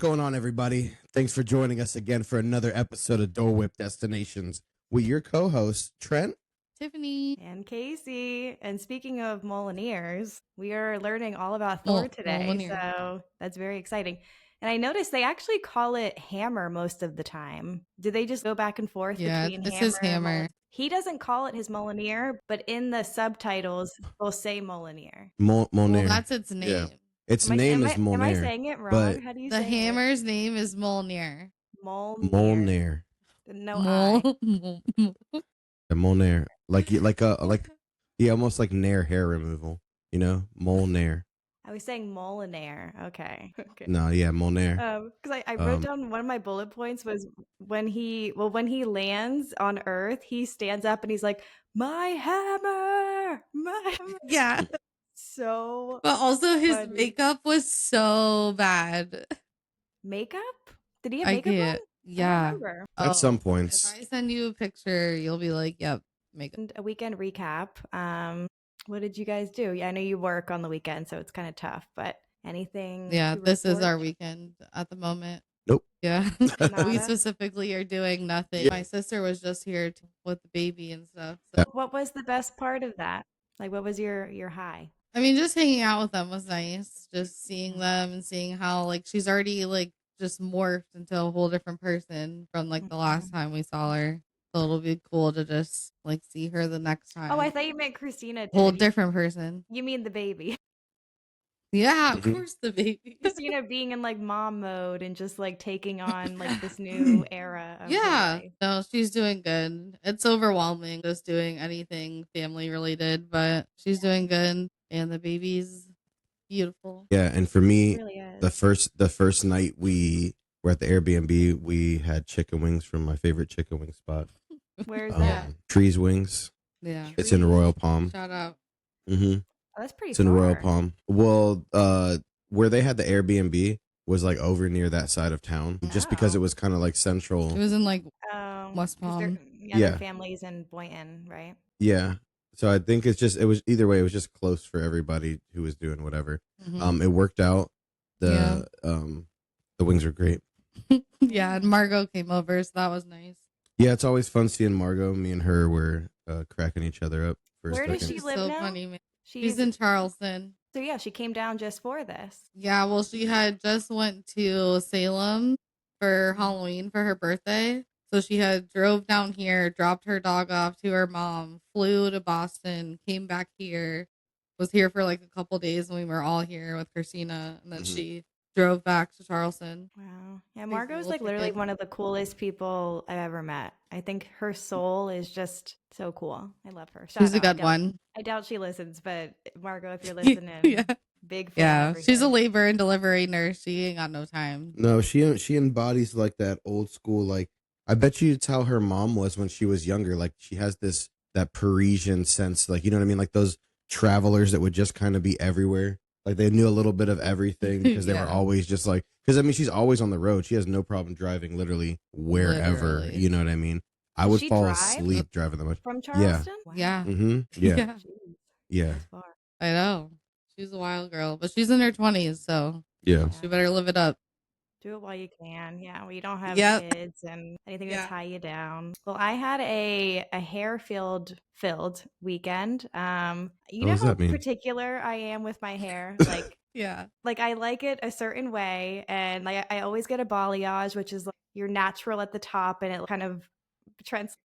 going on, everybody? Thanks for joining us again for another episode of Dole Whip Destinations with your co-hosts, Trent, Tiffany, and Casey. And speaking of Molineers, we are learning all about Thor today, so that's very exciting. And I noticed they actually call it hammer most of the time. Do they just go back and forth between it's hammer his hammer. He doesn't call it his Molineer, but in the subtitles, they'll say Molineer. Molineer. Well, that's its name. Yeah. Its name is Molineer. Am I saying it wrong? How do you say it? The hammer's name is Molineer. Molineer. No I. The Molineer. Almost like Nair hair removal. You know? Molineer. I was saying Molinaire. Okay. No, yeah, Molineer. Because I wrote down one of my bullet points was when he lands on Earth, he stands up and he's like, "My hammer, my hammer." Yeah. So, but also his makeup was so bad. Makeup? Did he have makeup on? Yeah. At some points. If I send you a picture, you'll be like, "Yep, makeup." And a weekend recap. What did you guys do? Yeah, I know you work on the weekend, so it's kind of tough, but anything? Yeah, this is our weekend at the moment. Nope. Yeah. We specifically are doing nothing. Yeah. My sister was just here with the baby and stuff. So. What was the best part of that? Like, what was your high? I mean, just hanging out with them was nice. Just seeing them and seeing how, like, she's already, like, just morphed into a whole different person from, like, the last time we saw her. So it'll be cool to just like see her the next time. Oh, I thought you meant Christina. Whole different person. You mean the baby? Yeah, of course the baby. Christina being in like mom mode and just like taking on like this new era. Of yeah, no, she's doing good. It's overwhelming just doing anything family related, but she's doing good, and the baby's beautiful. Yeah, and for me, really the first night we were at the Airbnb, we had chicken wings from my favorite chicken wing spot. Where's that? Trees Wings. Yeah. It's in Royal Palm. Shout out. Mm-hmm. Oh, that's pretty It's in Royal Palm. Well, where they had the Airbnb was like over near that side of town, just because it was kind of like central. It was in like West Palm. Yeah. Families in Boynton, right? Yeah. So I think it was either way. It was just close for everybody who was doing whatever. Mm-hmm. It worked out. The wings are great. Yeah, and Margot came over, so that was nice. Yeah, it's always fun seeing Margot. Me and her were cracking each other up for a second. Where does she live now? Funny, man. She's in Charleston. So yeah, she came down just for this. Yeah, well, she had just went to Salem for Halloween for her birthday. So she had drove down here, dropped her dog off to her mom, flew to Boston, came back here, was here for like a couple days, and we were all here with Christina, and then she drove back to Charleston. Wow. Yeah, Margot's like literally one of the coolest people I've ever met. I think her soul is just so cool. I love her. She's a good one. I doubt she listens, but Margot, if you're listening, big fan. Yeah, she's a labor and delivery nurse. She ain't got no time. No, she embodies like that old school, like, I bet you it's how her mom was when she was younger. Like, she has that Parisian sense, like, you know what I mean? Like those travelers that would just kind of be everywhere. Like they knew a little bit of everything because they were always just like, because I mean, she's always on the road. She has no problem driving literally wherever. Literally. You know what I mean? I would fall asleep driving that much. From Charleston? Yeah. Mm-hmm. Yeah. Yeah. I know. She's a wild girl, but she's in her 20s, so yeah, she better live it up. Do it while you can. Yeah, well, you don't have kids and anything to tie you down. Well, I had a hair filled weekend. You know how particular I am with my hair? Like like I like it a certain way, and like I always get a balayage, which is like you're natural at the top and it kind of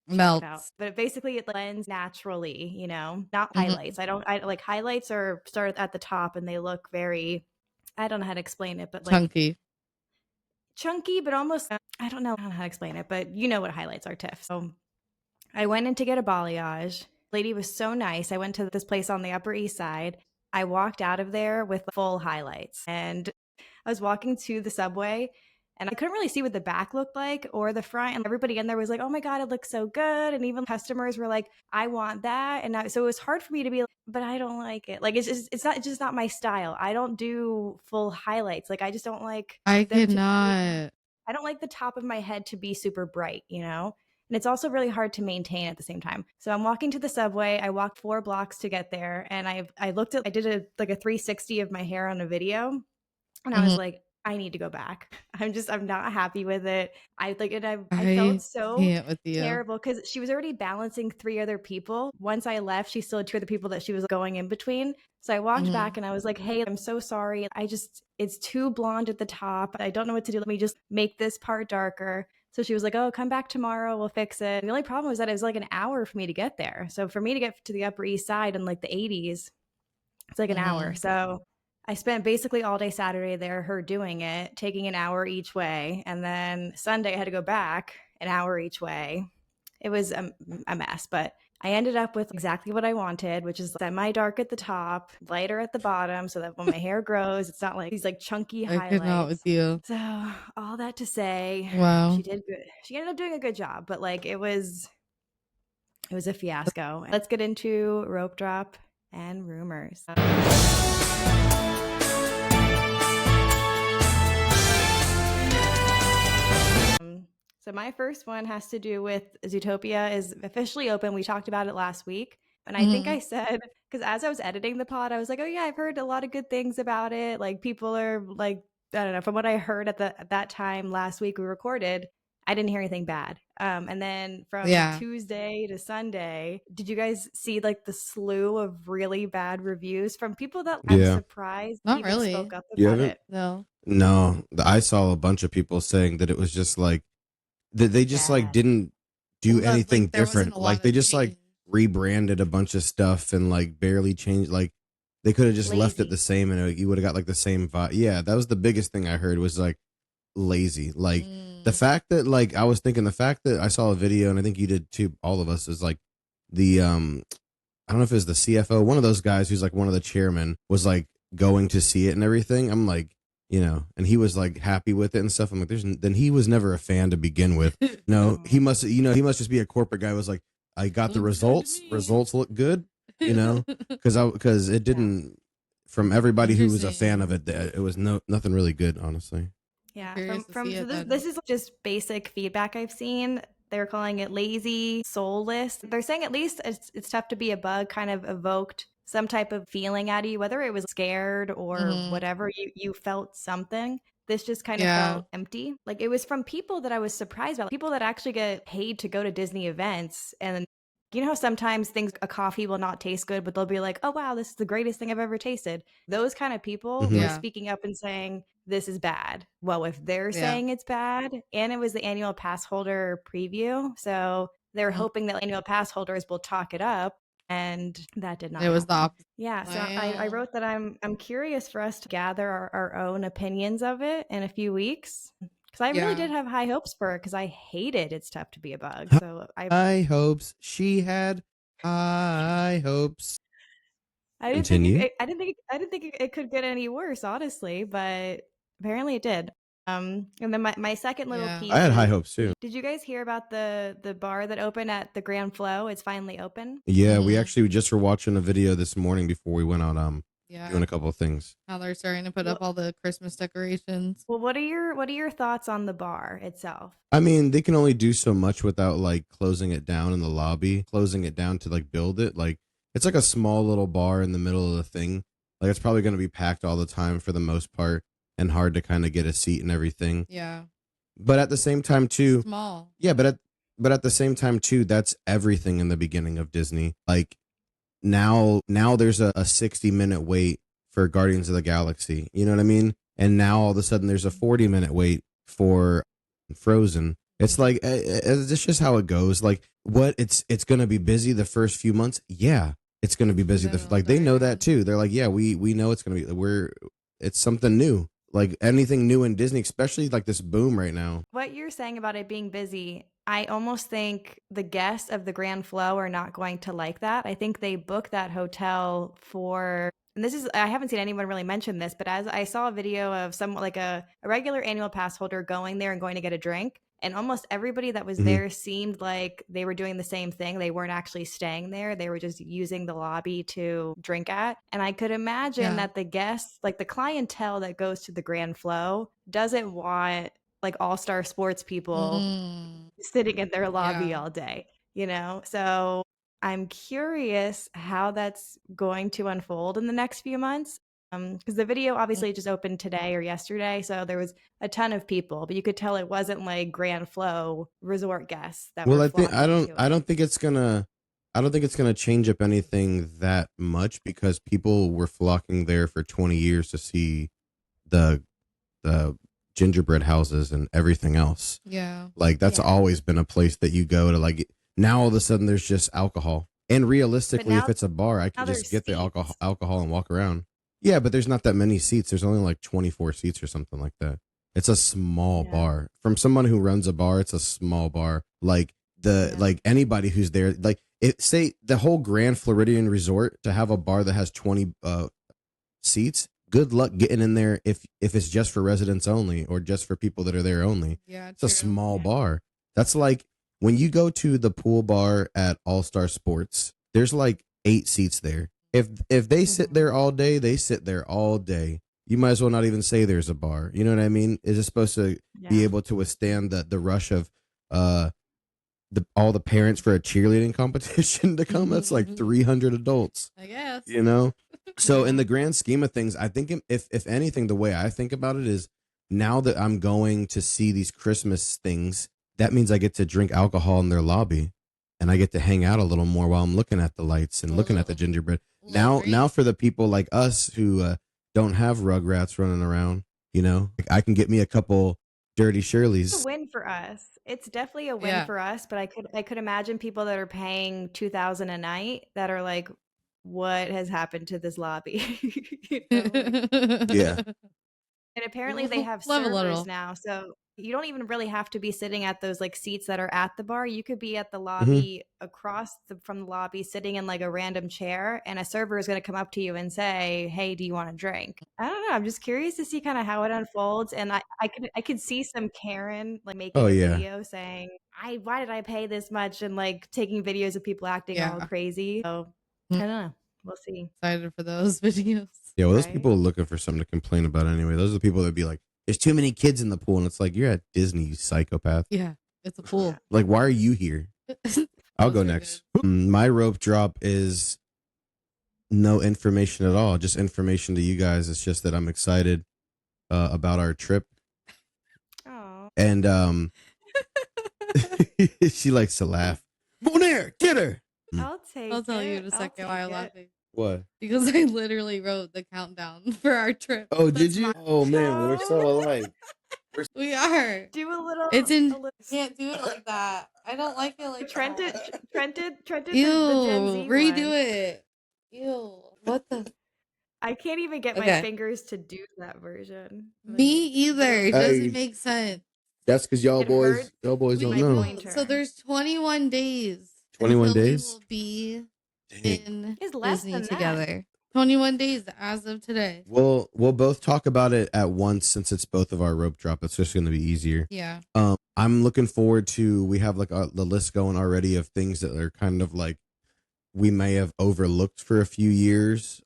melts out. But basically it blends naturally, you know, not highlights. I like highlights are start at the top and they look very, I don't know how to explain it, but like chunky, but almost, I don't know how to explain it, but you know what highlights are, Tiff. So I went in to get a balayage. Lady was so nice. I went to this place on the Upper East Side. I walked out of there with full highlights, and I was walking to the subway and I couldn't really see what the back looked like or the front. And everybody in there was like, oh my God, it looks so good. And even customers were like, I want that. And so it was hard for me to be like, but I don't like it. Like, it's just not my style. I don't do full highlights. Like, I just don't like. I could not. I don't like the top of my head to be super bright, you know? And it's also really hard to maintain at the same time. So I'm walking to the subway. I walked 4 blocks to get there. And I did a 360 of my hair on a video. And I was like, I need to go back. I'm not happy with it. I I felt so can't with you. terrible because she was already balancing 3 other people. Once I left, she still had 2 other people that she was going in between. So I walked back and I was like, "Hey, I'm so sorry. It's too blonde at the top. I don't know what to do. Let me just make this part darker." So she was like, "Oh, come back tomorrow. We'll fix it." And the only problem was that it was like an hour for me to get there. So for me to get to the Upper East Side in like the 80s, it's like an hour. So I spent basically all day Saturday there, her doing it, taking an hour each way. And then Sunday I had to go back an hour each way. It was a mess, but I ended up with exactly what I wanted, which is semi-dark at the top, lighter at the bottom, so that when my hair grows, it's not like these like chunky I could not with highlights. you. So all that to say, Wow. she did good. She ended up doing a good job, but like it was a fiasco. Let's get into rope drop and rumors. So my first one has to do with Zootopia is officially open. We talked about it last week. And I think I said, because as I was editing the pod, I was like, oh yeah, I've heard a lot of good things about it. Like people are like, I don't know, from what I heard at that time last week we recorded, I didn't hear anything bad. And then from Tuesday to Sunday, did you guys see like the slew of really bad reviews from people that I'm surprised Not even really. spoke up You about haven't? it? No, I saw a bunch of people saying that it was just like that they just like Bad. didn't do anything Like, there wasn't different. a Like lot they of just like change. rebranded a bunch of stuff and like barely changed. Like they could have just left it Lazy. the same and you would have got like the same vibe. Yeah, that was the biggest thing I heard was like lazy. Like the fact that like I was thinking the fact that I saw a video and I think you did too. All of us is like the I don't know if it was the CFO, one of those guys who's like one of the chairmen was like going to see it and everything. I'm like, you know, and he was like happy with it and stuff. I'm like, then he was never a fan to begin with. No, he must, you know, he must just be a corporate guy who was like, I got the results. Results look good, you know, because it didn't. From everybody who was a fan of it, it was nothing really good, honestly. Yeah, so this is just basic feedback I've seen. They're calling it lazy, soulless. They're saying at least it's tough to be a bug kind of evoked some type of feeling out of you, whether it was scared or whatever, you felt something. This just kind of felt empty. Like it was from people that I was surprised about, people that actually get paid to go to Disney events. And you know how sometimes a coffee will not taste good, but they'll be like, oh wow, this is the greatest thing I've ever tasted. Those kind of people were speaking up and saying, this is bad. Well, if they're saying it's bad, and it was the annual pass holder preview, so they're hoping that annual pass holders will talk it up, and that did not. It was the opposite. Yeah, so I wrote that I'm curious for us to gather our own opinions of it in a few weeks, because I really did have high hopes for it, because I hated It's Tough to Be a Bug. So high hopes. She had high hopes. I didn't think it could get any worse, honestly, but apparently it did. And then my second little piece. I had high hopes too. Did you guys hear about the bar that opened at the Grand Flo? It's finally open. Yeah, we actually just were watching a video this morning before we went out doing a couple of things. How they're starting to put up all the Christmas decorations. Well, what are your thoughts on the bar itself? I mean, they can only do so much without like closing it down in the lobby, closing it down to like build it. Like it's like a small little bar in the middle of the thing. Like it's probably going to be packed all the time for the most part and hard to kind of get a seat and everything. Yeah. But at the same time too, small. Yeah, but at the same time too, that's everything in the beginning of Disney. Like now there's a 60-minute wait for Guardians of the Galaxy. You know what I mean? And now all of a sudden there's a 40-minute wait for Frozen. It's like it's just how it goes. Like what it's going to be busy the first few months. Yeah, it's going to be busy. Like they know that too. They're like, yeah, we know it's going to be. It's something new. Like anything new in Disney, especially like this boom right now. What you're saying about it being busy, I almost think the guests of the Grand Flo are not going to like that. I think they booked that hotel for, and I haven't seen anyone really mention this, but as I saw a video of someone like a regular annual pass holder going there and going to get a drink, and almost everybody that was there seemed like they were doing the same thing. They weren't actually staying there. They were just using the lobby to drink at. And I could imagine that the guests, like the clientele that goes to the Grand Flo, doesn't want like all-star sports people sitting in their lobby all day, you know? So I'm curious how that's going to unfold in the next few months. because the video obviously just opened today or yesterday, so there was a ton of people, but you could tell it wasn't like Grand Flow resort guests that were flocking to it. I don't think it's gonna change up anything that much because people were flocking there for 20 years to see the the gingerbread houses and everything else. Yeah. Like that's always been a place that you go to. Like now all of a sudden there's just alcohol. And realistically, if it's a bar, I can just get the alcohol and walk around. Yeah, but there's not that many seats. There's only like 24 seats or something like that. It's a small bar. From someone who runs a bar, it's a small bar. Like like anybody who's there, like say the whole Grand Floridian resort to have a bar that has 20 seats. Good luck getting in there if it's just for residents only or just for people that are there only. Yeah, it's a small bar. That's like when you go to the pool bar at All Star Sports. There's like 8 seats there. If they sit there all day, they sit there all day. You might as well not even say there's a bar. You know what I mean? Is it supposed to be able to withstand the rush of all the parents for a cheerleading competition to come? That's like 300 adults. I guess. You know? So in the grand scheme of things, I think if anything, the way I think about it is now that I'm going to see these Christmas things, that means I get to drink alcohol in their lobby and I get to hang out a little more while I'm looking at the lights and looking at the gingerbread. Now for the people like us who don't have Rugrats running around, you know, like I can get me a couple Dirty Shirleys. It's a win for us. It's definitely a win for us, but I could imagine people that are paying $2,000 a night that are like, what has happened to this lobby? You know? Yeah. And apparently they have servers now, so you don't even really have to be sitting at those like seats that are at the bar. You could be at the lobby across from the lobby, sitting in like a random chair, and a server is going to come up to you and say, "Hey, do you want a drink?" I don't know. I'm just curious to see kind of how it unfolds, and I could see some Karen like making a video saying, "Why did I pay this much?" and like taking videos of people acting all crazy. So I don't know. We'll see. Excited for those videos. Yeah, well, those people are looking for something to complain about anyway. Those are the people that be like, there's too many kids in the pool. And it's like, you're at Disney, you psychopath. Yeah, it's a pool. Like, why are you here? I'll go next. My rope drop is no information at all. Just information to you guys. It's just that I'm excited about our trip. Oh. And she likes to laugh. Bonaire, get her. I'll tell you in a second why I'm laughing. What? Because I literally wrote the countdown for our trip. Oh, did you? Oh man, we're so alike. We are. Do a little. It's in. Can't do it like that. I don't like it like Trenton. Ew, the Gen Z redo one. it. Ew, what the? I can't even get my fingers to do that version. Me either. It doesn't make sense. That's because y'all boys don't know. So there's 21 days. 21 days. We will be in less Disney than together. 21 days as of today. We'll both talk about it at once since it's both of our rope drop. It's just going to be easier. Yeah. I'm looking forward to. We have like the list going already of things that are kind of like we may have overlooked for a few years.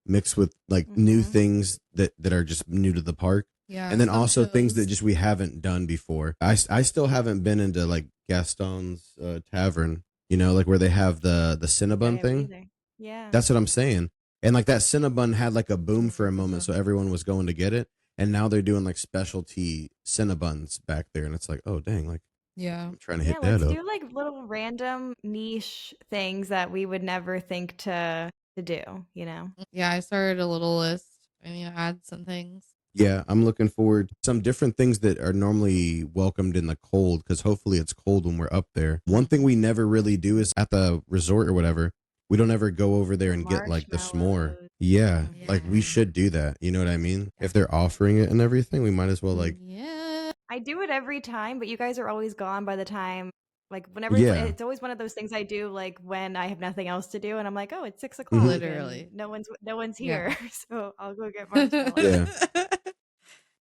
Mixed with like new things that are just new to the park. Yeah. And then also things that just we haven't done before. I still haven't been into like Gaston's Tavern. You know, like where they have the Cinnabon thing. Yeah. That's what I'm saying. And like that Cinnabon had like a boom for a moment, so everyone was going to get it. And now they're doing like specialty Cinnabons back there, and it's like, oh dang, like I'm trying to hit that up. Let's do like little random niche things that we would never think to do, you know? Yeah, I started a little list. I need to add some things. Yeah, I'm looking forward to some different things that are normally welcomed in the cold, because hopefully it's cold when we're up there. One thing we never really do is at the resort or whatever, we don't ever go over there and get like the s'more. Yeah, like we should do that. You know what I mean? If they're offering it and everything, we might as well like. Yeah, I do it every time, but you guys are always gone by the time. Like whenever it's always one of those things I do like when I have nothing else to do and I'm like, oh, it's 6 o'clock. Literally. No one's here. So I'll go get marshmallows. Yeah.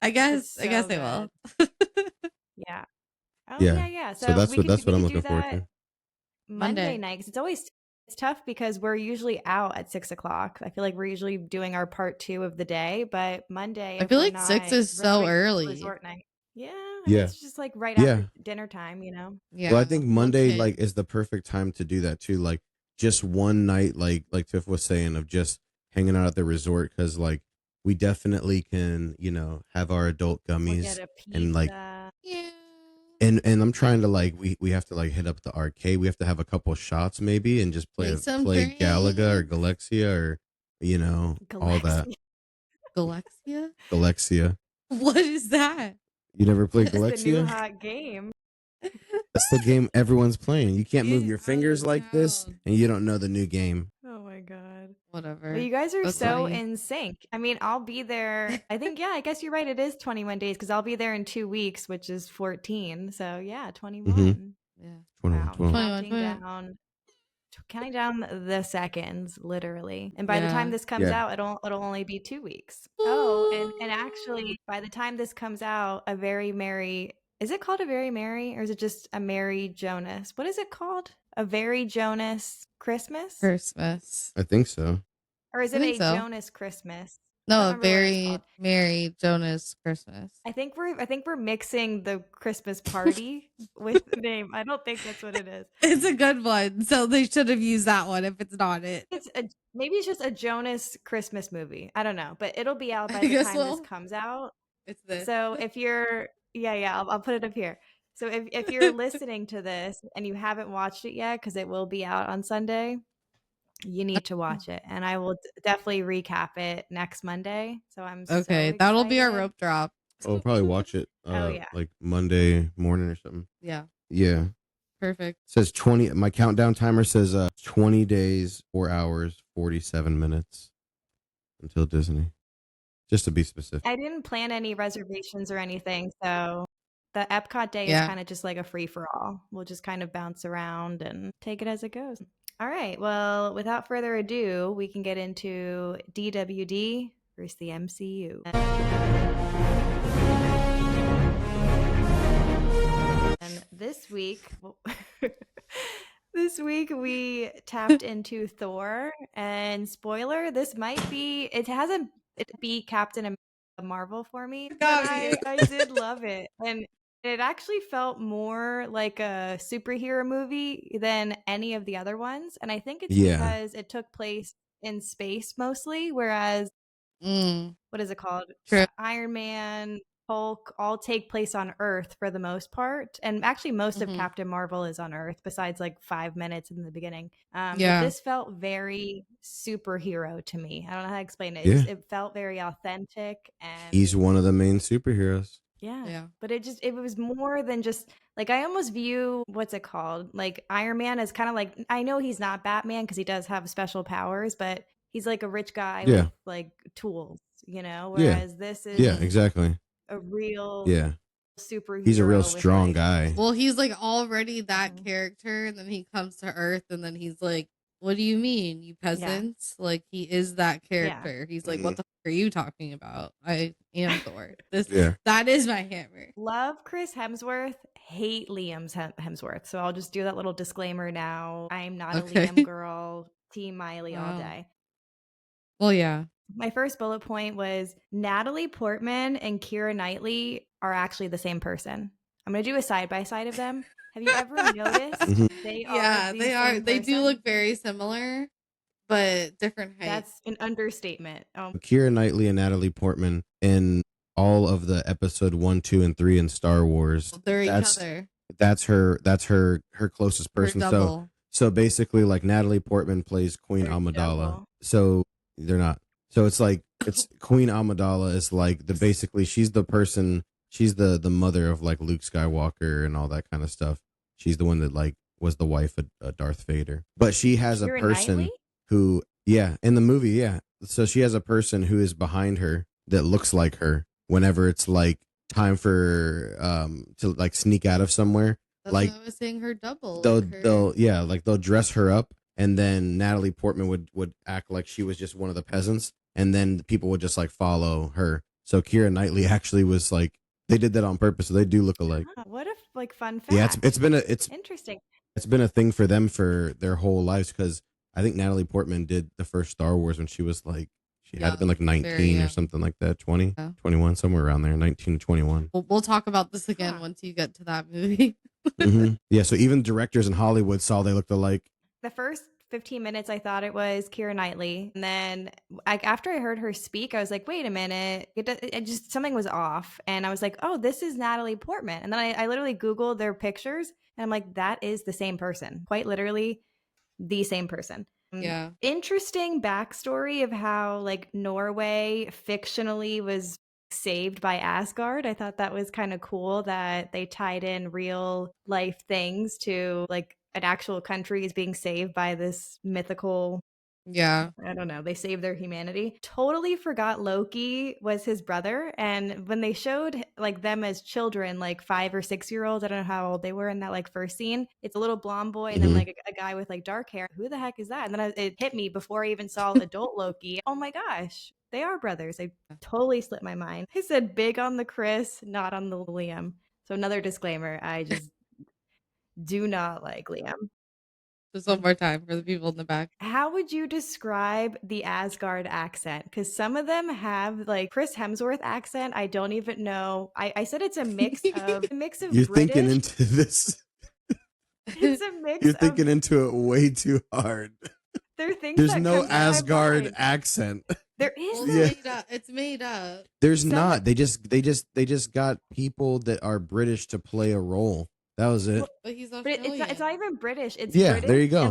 I guess I will. Yeah. Oh, yeah. Yeah. So that's what I'm looking forward to. Monday night, because it's tough because we're usually out at 6 o'clock. I feel like we're usually doing our part 2 of the day, but Monday, I feel like 6 is so early. Resort night. Yeah. It's just like right after dinner time, you know? Yeah. Well, I think Monday like is the perfect time to do that too. Like just one night, like Tiff was saying, of just hanging out at the resort because like we definitely can, have our adult We'll gummies get a and like pizza. Yeah. and I'm trying to like we have to like hit up the arcade. We have to have a couple shots maybe and just Make some play Galaga or drinks. Galexia or all that. Galexia? Galexia. What is that? You never played It's the new Galexia? hot game. That's the game everyone's playing. You can't move Get your out fingers of like this town. and you don't know the new game. Oh my god. Whatever. Well, you guys are That's so funny. in sync. I mean, I'll be there. I think, yeah, I guess you're right. It is 21 days because I'll be there in 2 weeks, which is 14. So, yeah, 21. Yeah. 21, Wow. 21. Counting down the seconds, literally. And by the time this comes out, it'll only be 2 weeks. Oh, and actually, by the time this comes out, a very merry. Is it called a very merry, or is it just a Merry Jonas? What is it called? A very Jonas Christmas? Christmas. I think so. Or is it a Jonas Christmas? No, a very Merry Jonas Christmas. I think we're mixing the Christmas party with the name. I don't think that's what it is. It's a good one, so they should have used that one if it's not it. Maybe it's just a Jonas Christmas movie. I don't know, but it'll be out by the time this comes out. It's this. So if you're, I'll put it up here. So if you're listening to this and you haven't watched it yet, because it will be out on Sunday, you need to watch it, and I will definitely recap it next Monday. So I'm okay. That'll be our rope drop. I'll probably watch it. Like Monday morning or something. Yeah. Yeah. Perfect. It says 20. My countdown timer says 20 days, 4 hours, 47 minutes until Disney. Just to be specific. I didn't plan any reservations or anything, so the Epcot day is kind of just like a free for all. We'll just kind of bounce around and take it as it goes. All right. Well, without further ado, we can get into DWD versus the MCU. And this week, we tapped into Thor. And spoiler, this might be, it beat Captain America Marvel for me. But I did love it. And it actually felt more like a superhero movie than any of the other ones. And I think it's because it took place in space mostly, whereas, what is it called? Iron Man, Hulk, all take place on Earth for the most part. And actually most of Captain Marvel is on Earth, besides like 5 minutes in the beginning. But this felt very superhero to me. I don't know how to explain it. It felt very authentic. And he's one of the main superheroes. Yeah. But it was more than just like, I almost view, what's it called? Like Iron Man as kind of like, I know he's not Batman because he does have special powers, but he's like a rich guy with like tools, whereas this is exactly a real superhero. He's a real strong guy. Well, he's like already that character, and then he comes to Earth, and then he's like, what do you mean, you peasants? Like, he is that character. He's like, what the fuck are you talking about? I am Thor. That is my hammer. Love Chris Hemsworth, hate Liam Hemsworth. So I'll just do that little disclaimer now. I'm not a Liam girl. Team Miley all day. Well, yeah. My first bullet point was Natalie Portman and Keira Knightley are actually the same person. I'm going to do a side-by-side of them. Have you ever noticed they are? They do look very similar, but different heights. That's an understatement. Keira Knightley and Natalie Portman in all of the episode 1, 2, and 3 in Star Wars. They're each other. That's her closest person. So basically, like, Natalie Portman plays Queen Amidala. So they're not. So it's like Queen Amidala is like basically she's the person. She's the mother of like Luke Skywalker and all that kind of stuff. She's the one that like was the wife of Darth Vader. But she has a person who, in the movie, So she has a person who is behind her that looks like her whenever it's like time for to like sneak out of somewhere. That's like what I was saying, her double. They'll dress her up, and then Natalie Portman would act like she was just one of the peasants, and then people would just like follow her. So Keira Knightley actually was like, they did that on purpose, so they do look alike. What a like fun fact! Yeah, it's interesting. It's been a thing for them for their whole lives, because I think Natalie Portman did the first Star Wars when she was like, she had been like 19 or something like that, 20, 21, somewhere around there, 19 to 21. We'll talk about this again once you get to that movie. Yeah, so even directors in Hollywood saw they looked alike. The first 15 minutes, I thought it was Keira Knightley. And then after I heard her speak, I was like, wait a minute. It just, something was off. And I was like, oh, this is Natalie Portman. And then I literally Googled their pictures and I'm like, that is the same person. Quite literally the same person. Yeah. Interesting backstory of how like Norway fictionally was saved by Asgard. I thought that was kind of cool that they tied in real life things to like an actual country is being saved by this mythical. Yeah. I don't know. They saved their humanity. Totally forgot Loki was his brother. And when they showed like them as children, like 5 or 6-year-olds, I don't know how old they were in that like first scene. It's a little blonde boy and then like a guy with like dark hair. Who the heck is that? And then it hit me before I even saw adult Loki. Oh my gosh, they are brothers. I totally slipped my mind. I said big on the Chris, not on the Liam. So another disclaimer, I just do not like Liam. Just one more time for the people in the back. How would you describe the Asgard accent? Because some of them have like Chris Hemsworth accent. I don't even know. I said it's a mix of You're British. thinking into this. It's a mix. You're thinking into it way too hard. There are things. There's no Asgard accent. There is. Well, it's made up. There's not. They just got people that are British to play a role. That was it. But he's Australian. It's not even British. It's British there you go.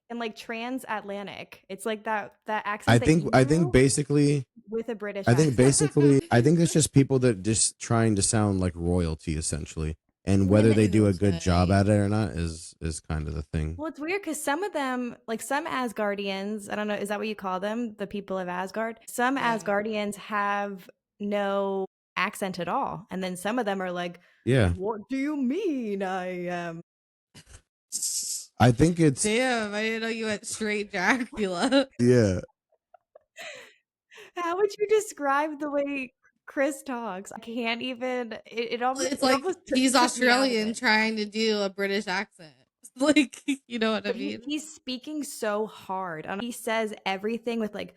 And like transatlantic. It's like that accent. I think basically with a British. I think it's just people that just trying to sound like royalty essentially, and whether they do a good job at it or not is kind of the thing. Well, it's weird because some of them, like some Asgardians, I don't know, is that what you call them? The people of Asgard? Some Asgardians have no accent at all. And then some of them are like, what do you mean I am? I think it's... Damn, I didn't know you went straight Dracula. Yeah. How would you describe the way Chris talks? I can't even. It's like he's Australian trying to do a British accent. Like, you know what I mean? He's speaking so hard. He says everything with like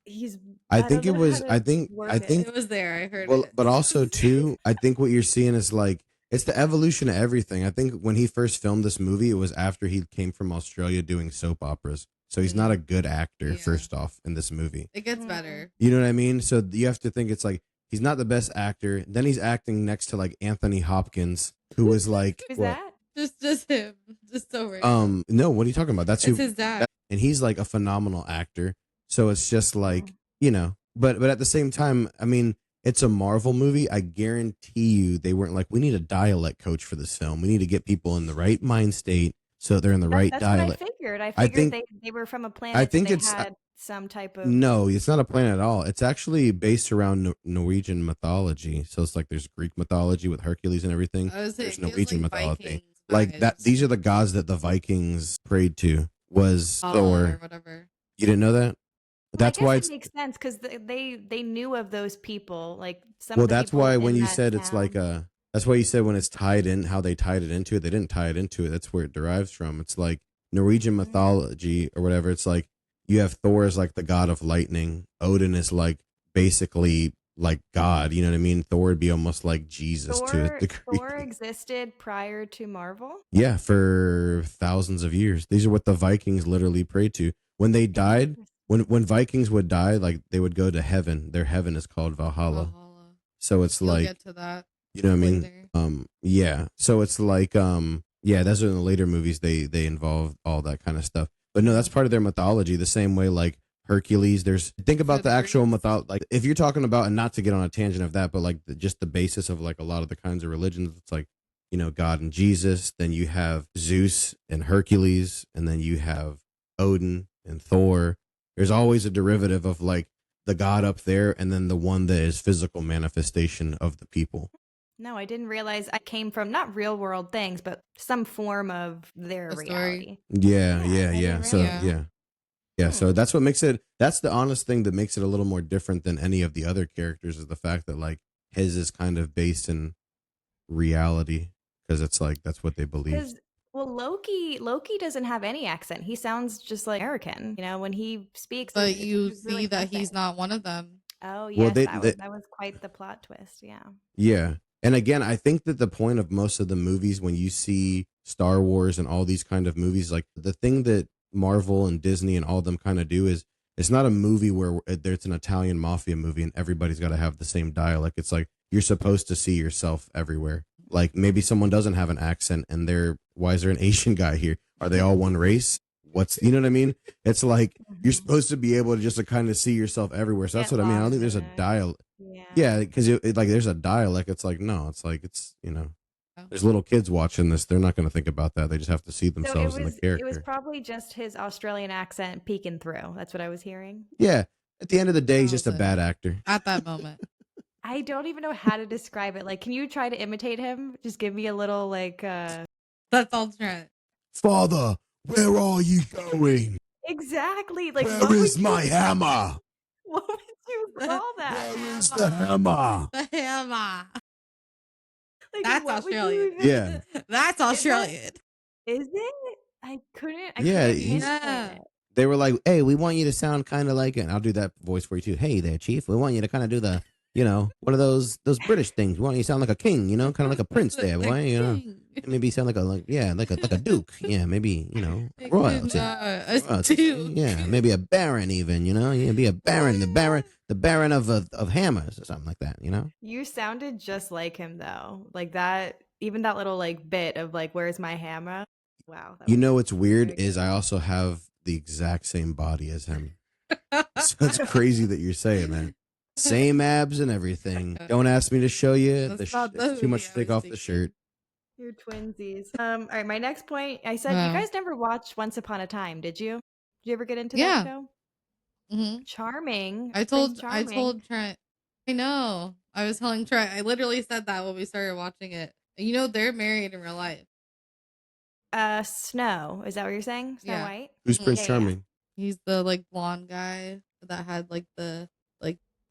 he's. I think it was there. I heard it. But also too, I think what you're seeing is like it's the evolution of everything. I think when he first filmed this movie, it was after he came from Australia doing soap operas. So he's not a good actor, first off, in this movie. It gets better. You know what I mean? So you have to think it's like he's not the best actor. Then he's acting next to like Anthony Hopkins, who was like who's that? Just him. Just so random. No, what are you talking about? That's his dad. And he's like a phenomenal actor. So it's just like, you know, but at the same time, I mean, it's a Marvel movie. I guarantee you they weren't like, we need a dialect coach for this film. We need to get people in the right mind state so they're in the right dialect. What I figured they were from a planet. I think had some type of. No, it's not a planet at all. It's actually based around Norwegian mythology. So it's like there's Greek mythology with Hercules and everything. There's Norwegian mythology. Vikings, like that. These are the gods that the Vikings prayed to. Was Thor or whatever. You didn't know that? That's why it makes sense because they knew of those people. Like some. Well, that's why when you said it's like a. That's why you said when it's tied in, how they tied it into it. They didn't tie it into it. That's where it derives from. It's like Norwegian mythology or whatever. It's like you have Thor as like the god of lightning. Odin is like basically like God. You know what I mean? Thor would be almost like Jesus to a degree. Thor existed prior to Marvel? Yeah, for thousands of years. These are what the Vikings literally prayed to. When they died, when Vikings would die, like they would go to heaven. Their heaven is called Valhalla. So it's like get to that. You know what I mean? Yeah. So it's like, yeah, those are in the later movies. They involve all that kind of stuff. But no, that's part of their mythology. The same way, like Hercules. Think about the actual mythology. Like if you're talking about, and not to get on a tangent of that, but like just the basis of like a lot of the kinds of religions. It's like, you know, God and Jesus. Then you have Zeus and Hercules, and then you have Odin and Thor. There's always a derivative of like the god up there, and then the one that is physical manifestation of the people. No, I didn't realize I came from not real world things, but some form of their reality. Yeah. So so that's what makes it. That's the honest thing that makes it a little more different than any of the other characters is the fact that like his is kind of based in reality because it's like that's what they believe. Well, Loki doesn't have any accent. He sounds just like American, you know, when he speaks. But you see really that he's not one of them. Oh, yes, that was quite the plot twist. Yeah. Yeah. And again, I think that the point of most of the movies, when you see Star Wars and all these kind of movies, like the thing that Marvel and Disney and all of them kind of do is it's not a movie where it's an Italian mafia movie and everybody's got to have the same dialect. It's like you're supposed to see yourself everywhere. Like maybe someone doesn't have an accent and why is there an Asian guy here? Are they all one race? You know what I mean? It's like you're supposed to be able to just kind of see yourself everywhere. So that's what I mean. I don't think there's a dialect. Yeah, because like there's a dialect. It's like, no, it's like there's little kids watching this. They're not going to think about that. They just have to see themselves in the character. It was probably just his Australian accent peeking through. That's what I was hearing. Yeah. At the end of the day, he's just a bad actor. At that moment. I don't even know how to describe it. Like, can you try to imitate him? Just give me a little That's all Trent. Father, where are you going? Exactly. Like, where is my hammer? What would you call that? Where is the hammer? The hammer. Like, that's Australian. Yeah. That's Australian. Is it? I couldn't. Yeah. They were like, hey, we want you to sound kind of like it. And I'll do that voice for you too. Hey there, Chief. We want you to kind of do the, one of those British things. We want you to sound like a king, kind of like a prince there, boy. Maybe sound like a duke. Yeah, maybe, royalty. Yeah, maybe a baron even, be a baron, the baron of hammers or something like that, You sounded just like him though. Like that, even that little bit of where's my hammer? Wow. What's weird is I also have the exact same body as him. So it's crazy that you're saying that. Same abs and everything. Don't ask me to show you. It's too much to take off the shirt. You're twinsies. All right, my next point. I said you guys never watched Once Upon a Time, did you? Did you ever get into that show? Mm-hmm. Charming. I told Trent. I know. I was telling Trent. I literally said that when we started watching it. They're married in real life. Snow. Is that what you're saying? Snow White? Who's Prince Charming? Yeah. He's the blonde guy that had the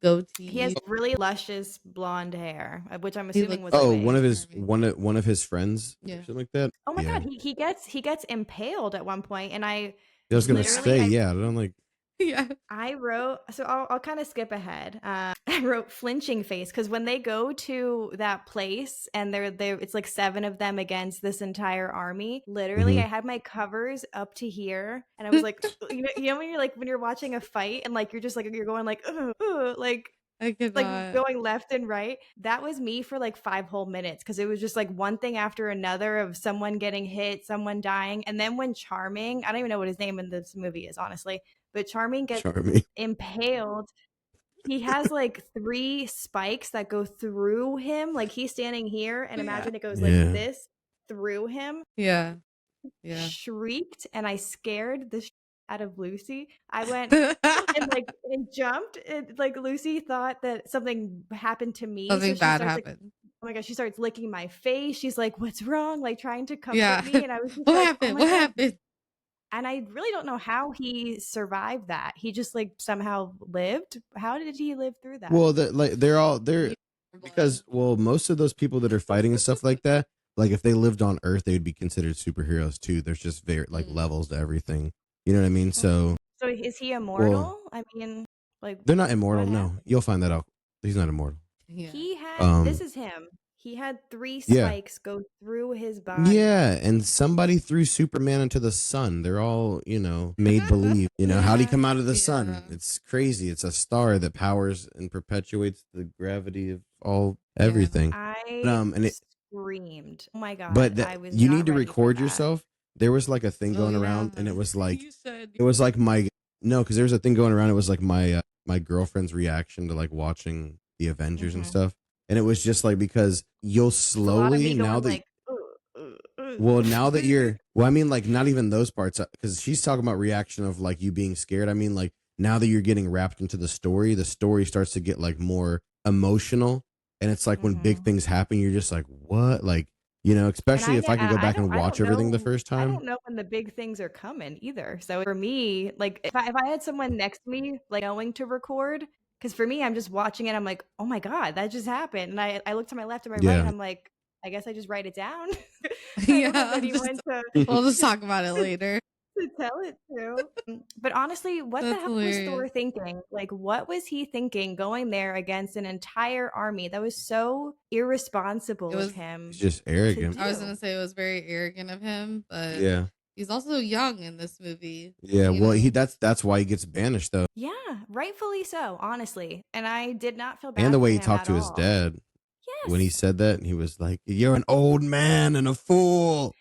goatee. He has really luscious blonde hair, which I'm assuming was one of his friends, or something like that. Oh my god, he gets impaled at one point, and I was gonna say, I'm like. Yeah. I wrote, so I'll kind of skip ahead. I wrote flinching face because when they go to that place and they're it's like 7 of them against this entire army. Literally, I had my covers up to here, and I was like, when you're when you're watching a fight and you're just you're going I could going left and right. That was me for 5 whole minutes because it was just one thing after another of someone getting hit, someone dying, and then when Charming, I don't even know what his name in this movie is, honestly. But Charming gets impaled. He has 3 spikes that go through him. He's standing here, and imagine it goes this through him. Yeah. Shrieked, and I scared the out of Lucy. I went and jumped. Lucy thought that something happened to me. Something bad happened. Oh my gosh, she starts licking my face. She's like, "What's wrong?" Trying to comfort me, and I was just what happened? What happened? And I really don't know how he survived that. He just somehow lived. How did he live through that? Well, they're because most of those people that are fighting and stuff like that, if they lived on Earth, they would be considered superheroes too. There's just very levels to everything. You know what I mean? So is he immortal? I mean, they're not immortal. No, you'll find that out. He's not immortal. Yeah. He had this is him. He had 3 spikes go through his body. Yeah, and somebody threw Superman into the sun. They're all, made believe. How'd he come out of the sun? It's crazy. It's a star that powers and perpetuates the gravity of everything. I screamed. Oh my god! But I was you need to record yourself. There was a thing going around, and it was because there was a thing going around. It was my girlfriend's reaction to watching the Avengers and stuff. And it was just because you'll slowly now that now that you're I mean not even those parts, because she's talking about reaction of you being scared. I mean now that you're getting wrapped into the story starts to get more emotional, and it's when big things happen, you're just what, especially if I can go back and watch everything the first time. I don't know when the big things are coming either. So for me, if I had someone next to me knowing to record. Because for me, I'm just watching it. I'm like, oh my god, that just happened. And I look to my left and my right, and I'm like, I guess I just write it down. We'll just talk about it later. to tell it to. But honestly, what the hell was Thor thinking? Like, what was he thinking going there against an entire army? That was so irresponsible of him. He's just arrogant. I was gonna say it was very arrogant of him, but yeah, he's also young in this movie. Yeah, well, that's why he gets banished though. Yeah, rightfully so, honestly. And I did not feel bad. And the way for he him talked at to his all. dad. Yes. When he said that, he was like, "You're an old man and a fool."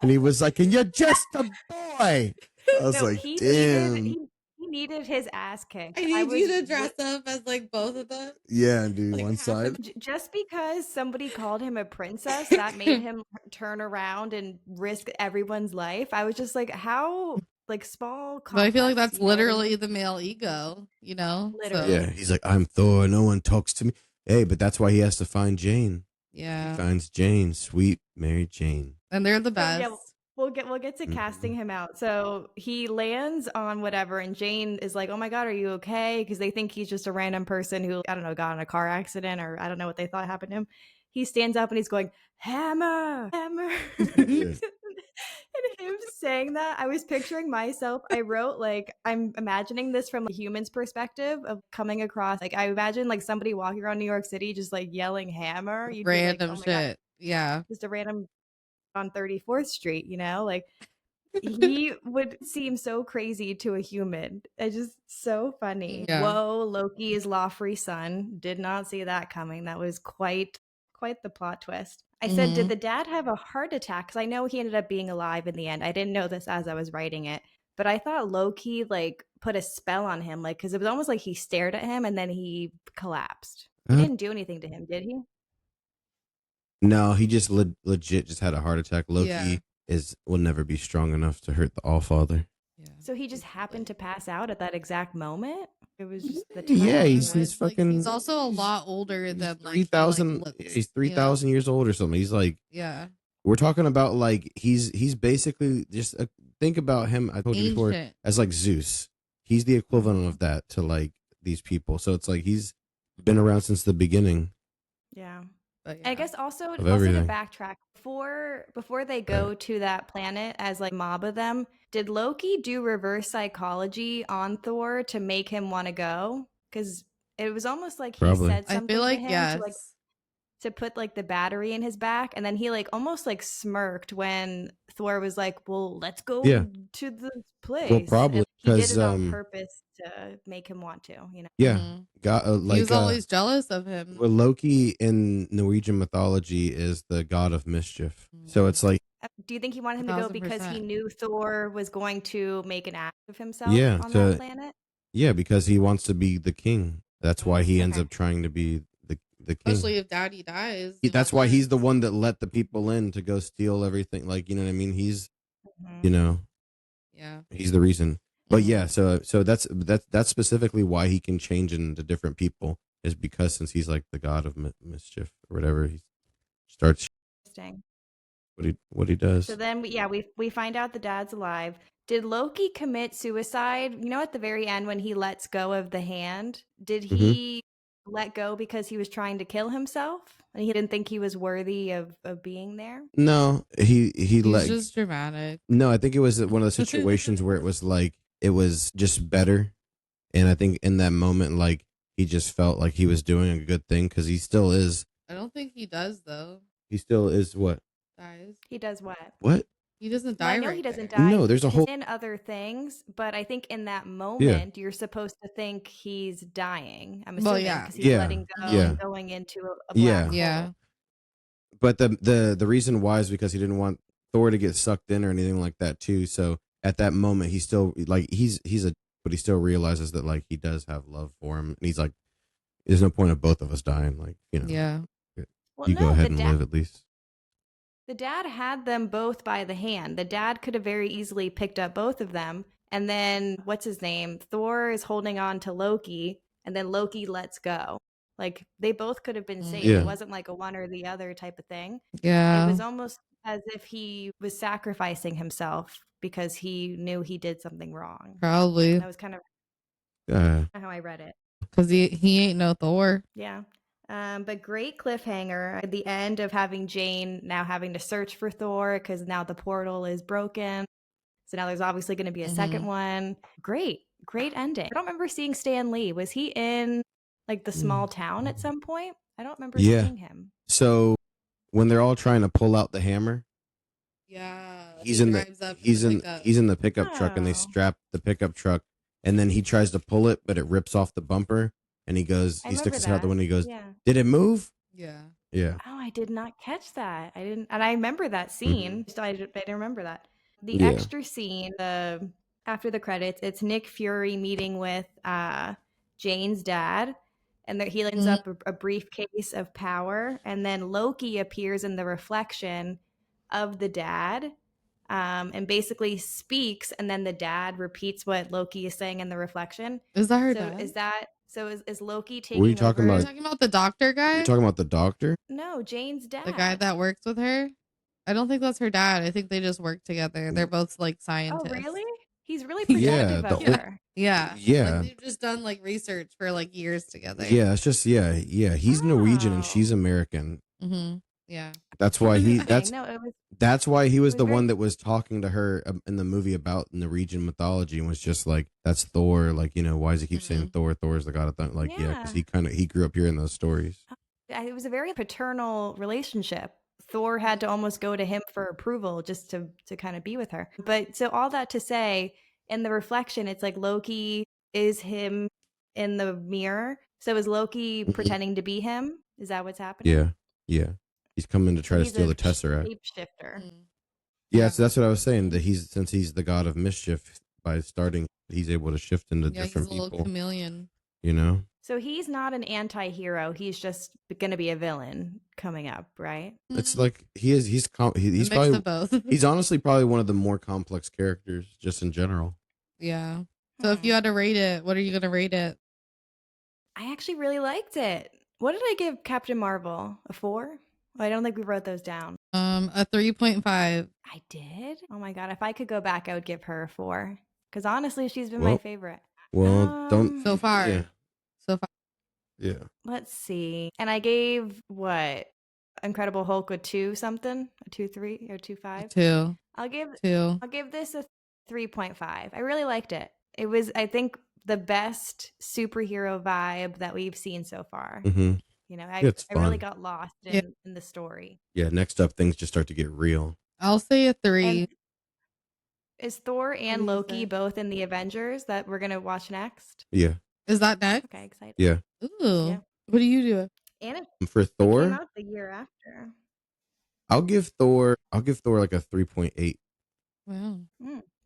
And he was like, "And you're just a boy." I was like, "Damn." He needed his ass kicked. I need you to dress up as like both of them. Yeah, and do one side. Just because somebody called him a princess, that made him turn around and risk everyone's life. I was just like, how like small. But I feel like that's literally the male ego, you know? Literally. Yeah, he's like, "I'm Thor. No one talks to me." Hey, but that's why he has to find Jane. Yeah, he finds Jane, sweet Mary Jane, and they're the best. Yeah, we'll get to casting him out. So he lands on whatever, and Jane is like, "Oh my god, are you okay?" Because they think he's just a random person who, I don't know, got in a car accident, or I don't know what they thought happened to him. He stands up and he's going, "Hammer, hammer." And him saying that, I was picturing myself. I wrote, like, I'm imagining this from a human's perspective of coming across. Like, I imagine like somebody walking around New York City just like yelling "hammer." You'd random be like, "Oh my shit." God. Yeah, Just a random on 34th Street, you know, like he would seem so crazy to a human. It's just so funny. Yeah. Whoa, Loki is Lawfrey's son. Did not see that coming. That was quite the plot twist. I said, did the dad have a heart attack? Because I know he ended up being alive in the end. I didn't know this as I was writing it, but I thought Loki like put a spell on him, like, because it was almost like he stared at him and then he collapsed. He didn't do anything to him, did he? No, he just legit just had a heart attack. Loki will never be strong enough to hurt the Allfather. Yeah. So he just happened to pass out at that exact moment. It was just the yeah. He's fucking. He's also a lot older than 3,000. He's 3,000 years old or something. He's like, yeah. We're talking about like he's basically just think about him. I told you before as like Zeus. He's the equivalent of that to like these people. So it's like he's been around since the beginning. Yeah. And I guess also to backtrack, before they go to that planet as like mob of them, did Loki do reverse psychology on Thor to make him want to go? Because it was almost like he said something to him to put like the battery in his back, and then he like almost like smirked when Thor was like, "Well, let's go to the place." Well, probably he did it on purpose to make him want to, you know. Yeah, he was always jealous of him. Well, Loki in Norwegian mythology is the god of mischief, so it's like. Do you think he wanted him to go because he knew Thor was going to make an ass of himself on that planet? Yeah, because he wants to be the king. That's why he ends up trying to be the king. Especially if Daddy dies. That's why he's the one that let the people in to go steal everything. Like, you know what I mean? He's, you know, he's the reason. But yeah, so that's specifically why he can change into different people, is because since he's like the god of mischief or whatever, he starts what he does. So then, we find out the dad's alive. Did Loki commit suicide? You know, at the very end when he lets go of the hand, did he let go because he was trying to kill himself and he didn't think he was worthy of being there? No, he was just dramatic. No, I think it was one of the situations where it was like it was just better, and I think in that moment, like he just felt like he was doing a good thing because he still is. I don't think he does though. He still is what? Dies. He does what? What? He doesn't die. I know he doesn't die. No, there's a whole in other things, but I think in that moment you're supposed to think he's dying. I'm assuming because he's letting go and going into a black hole. Yeah. But the reason why is because he didn't want Thor to get sucked in or anything like that too. So at that moment, he still like but he still realizes that like he does have love for him, and he's like, there's no point of both of us dying. Like, you know, you go ahead and live at least. The dad had them both by the hand. The dad could have very easily picked up both of them. And then, what's his name? Thor is holding on to Loki, and then Loki lets go. Like, they both could have been saved. It wasn't like a one or the other type of thing. Yeah. It was almost as if he was sacrificing himself because he knew he did something wrong. Probably. That was kind of how I read it. Because he ain't no Thor. Yeah. But great cliffhanger at the end of having Jane now having to search for Thor because now the portal is broken. So now there's obviously going to be a second one. Great ending. I don't remember seeing Stan Lee. Was he in like the small town at some point? I don't remember seeing him. So when they're all trying to pull out the hammer, he's in the pickup truck, and they strap the pickup truck, and then he tries to pull it, but it rips off the bumper, and he sticks his head out the window. He goes, "Did it move?" Yeah. Oh, I did not catch that. I didn't, and I remember that scene. I didn't remember that. The extra scene, after the credits, it's Nick Fury meeting with Jane's dad, and he lines up a briefcase of power, and then Loki appears in the reflection of the dad, and basically speaks, and then the dad repeats what Loki is saying in the reflection. Is that her dad? Is Loki taking What are you talking over? about? Are you talking about the doctor guy? You're talking about the doctor? No, Jane's dad. The guy that works with her? I don't think that's her dad. I think they just work together. They're both like scientists. Oh, really? He's really protective of her. Yeah. Yeah. Like, they've just done like research for like years together. Yeah, it's just he's Norwegian and she's American. Mm-hmm. Yeah. That's why that's why he was the very... one that was talking to her in the movie about Norwegian mythology, and was just like, that's Thor, like, why does he keep saying Thor? Thor's the god of thunder. Like, because he grew up hearing those stories. It was a very paternal relationship. Thor had to almost go to him for approval just to kind of be with her. But so all that to say, in the reflection, it's like Loki is him in the mirror. So is Loki pretending to be him? Is that what's happening? Yeah. He's coming to try to steal the Tesseract. Shapeshifter. Yeah, so that's what I was saying. That since he's the god of mischief, by starting, he's able to shift into different people. He's a little chameleon. So he's not an anti-hero. He's just going to be a villain coming up, right? It's like he's probably both. He's honestly probably one of the more complex characters just in general. Yeah. So if you had to rate it, what are you going to rate it? I actually really liked it. What did I give Captain Marvel? A 4? I don't think we wrote those down. A 3.5. I did? Oh my god! If I could go back, I would give her a 4. Because honestly, she's been my favorite. Well, don't so far. Yeah. So far. Yeah. Let's see. And I gave what? Incredible Hulk a 2 something? A 2.3 or 2.5? 2. I'll give 2. I'll give this a 3.5. I really liked it. It was, I think, the best superhero vibe that we've seen so far. Mm-hmm. I really got lost in the story. Yeah, next up, things just start to get real. I'll say a 3. And is Thor and Loki both in the Avengers that we're going to watch next? Yeah. Is that next? Okay, excited. Yeah. Ooh. Yeah. What do you do? And for Thor? It came out the year after. I'll give Thor like a 3.8. Wow.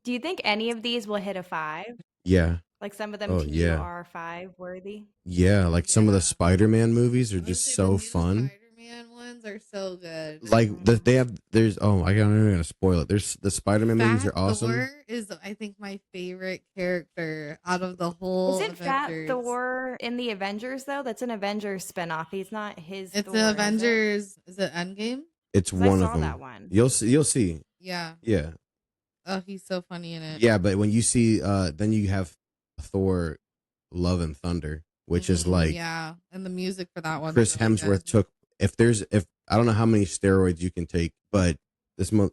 Do you think any of these will hit a 5? Yeah. Like some of them are 5 worthy? Yeah, like some of the Spider-Man movies are just so fun. Spider-Man ones are so good. Like I'm not gonna spoil it. There's the Spider-Man movies are awesome. Thor is, I think, my favorite character out of the whole Avengers. Fat Thor in the Avengers though? That's an Avengers spinoff. He's not his. It's Thor, the Avengers. Is it Endgame? It's one of them. That one. You'll see. Yeah. Yeah. Oh, he's so funny in it. Yeah, but when you see, then you have Thor, Love and Thunder, which is like, and the music for that one. Chris Hemsworth took. If I don't know how many steroids you can take, but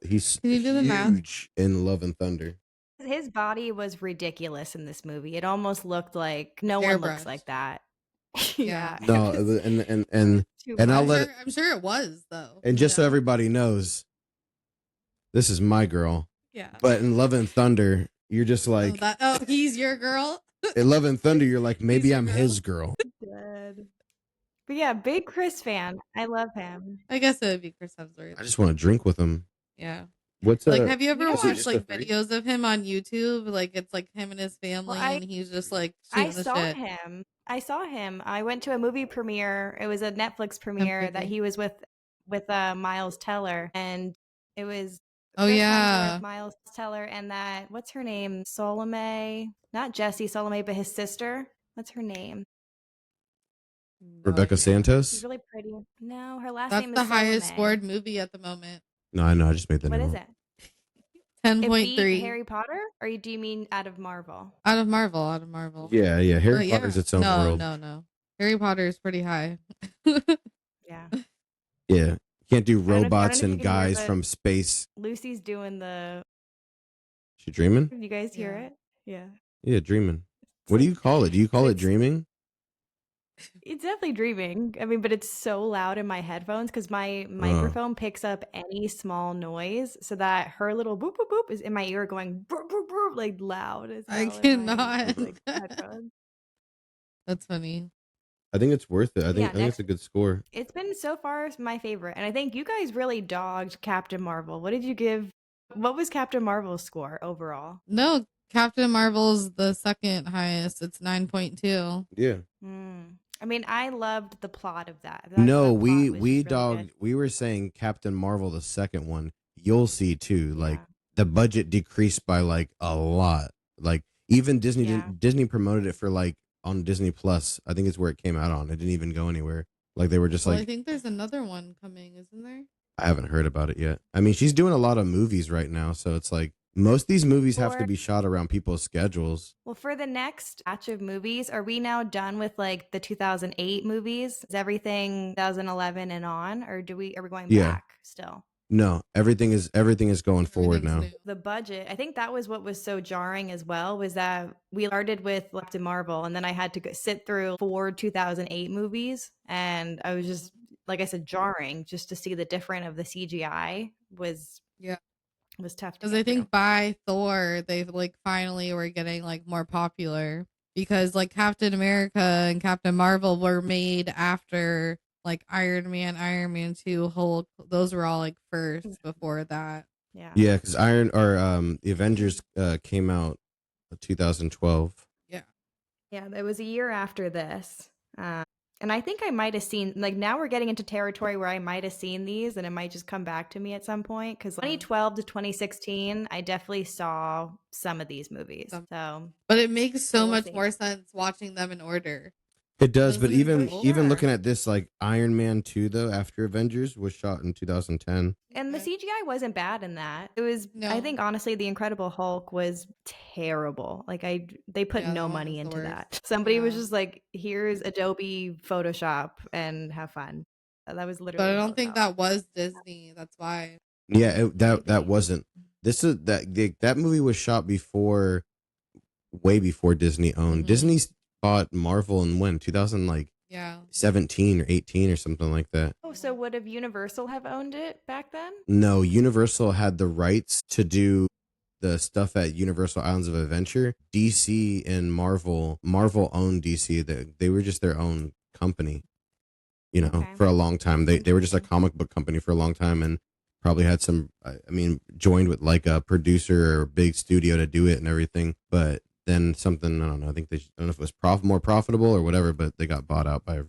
he's huge in Love and Thunder. His body was ridiculous in this movie. It almost looked like no one looks like that. Yeah. No, and I'm sure it was though. And just so everybody knows, this is my girl. Yeah. But in Love and Thunder, you're just like, he's your girl. In Love and Thunder, you're like, maybe I'm his girl. Dead. But yeah, big Chris fan. I love him. I guess it would be Chris Hemsworth. I just want to drink with him. Yeah. What's like? Have you ever watched like videos of him on YouTube? Like it's like him and his family, and he's just like I saw him. I went to a movie premiere. It was a Netflix premiere that he was with Miles Teller, and it was Miles Teller and that, what's her name? Salome, not Jessie Salome, but his sister. What's her name? Rebecca Santos. She's really pretty. No, her last name is That's the Salome. highest scored movie at the moment. No, I know. I just made that. What is it? 10.3. Harry Potter, or do you mean out of Marvel? Out of Marvel. Yeah. Harry Potter's its own world. No. Harry Potter is pretty high. Yeah. Yeah. Can't do I don't know robots if you and can hear, guys but from space. Lucy's doing the. She dreaming? You guys hear Yeah. it? Yeah. Yeah, dreaming. It's What do like, you call it? Do you call it dreaming? it's definitely dreaming. I mean, but it's so loud in my headphones because my Oh. microphone picks up any small noise, so that her little boop boop boop is in my ear going boop boop boop like loud as I hell in my cannot. like headphones. That's funny. I think it's worth it. I Yeah, think it's a good score. it's been so far my favorite, and I think you guys really dogged Captain Marvel. What did you give? What was Captain Marvel's score overall? No, Captain Marvel's the second highest. It's 9.2. Yeah. I mean, I loved the plot of that. No, That plot was we just really dogged. good. We were saying Captain Marvel, the second one. You'll see too. Like Yeah. the budget decreased by like a lot. Like even Disney Yeah. Disney promoted it for like on Disney Plus. I think it's where it came out on. It didn't even go anywhere. Like they were just Well, I like, think there's another one coming, isn't there? I haven't heard about it yet. I mean, she's doing a lot of movies right now, so it's like most of these movies have to be shot around people's schedules. Well, for the next batch of movies, are we now done with like the 2008 movies? Is everything 2011 and on, or are we going back still? No, everything is going forward now. New. The budget, I think that was what was so jarring as well, was that we started with Captain Marvel, and then I had to sit through 4 2008 movies, and I was just, like I said, jarring just to see the difference of the CGI was tough. Because I think by Thor, they like finally were getting like more popular because like Captain America and Captain Marvel were made after like Iron Man 2, Hulk. Those were all like first before that. Yeah. Yeah, because the Avengers came out in 2012. Yeah. Yeah, it was a year after this. And I think I might have seen, like, now we're getting into territory where I might have seen these and it might just come back to me at some point. Because 2012 to 2016, I definitely saw some of these movies. So, but it makes so we'll much see. more sense watching them in order. It does, but Doesn't even looking at this, like Iron Man 2, though, after Avengers was shot in 2010. And the CGI wasn't bad in that. It was, I think, honestly, the Incredible Hulk was terrible. Like, they put no money into that. Somebody was just like, here's Adobe Photoshop and have fun. That was literally. But I don't think that was Disney. That's why. Yeah, that wasn't. That movie was shot way before Disney owned. Disney bought Marvel in when 2000 like 17 or 18 or something like that. Oh, so would have Universal have owned it back then? No, Universal had the rights to do the stuff at Universal Islands of Adventure. DC and Marvel owned DC. They were just their own company, for a long time. They were just a comic book company for a long time and probably had some, joined with like a producer or a big studio to do it and everything. But then something, I don't know, I don't know if it was more profitable or whatever, but they got bought out by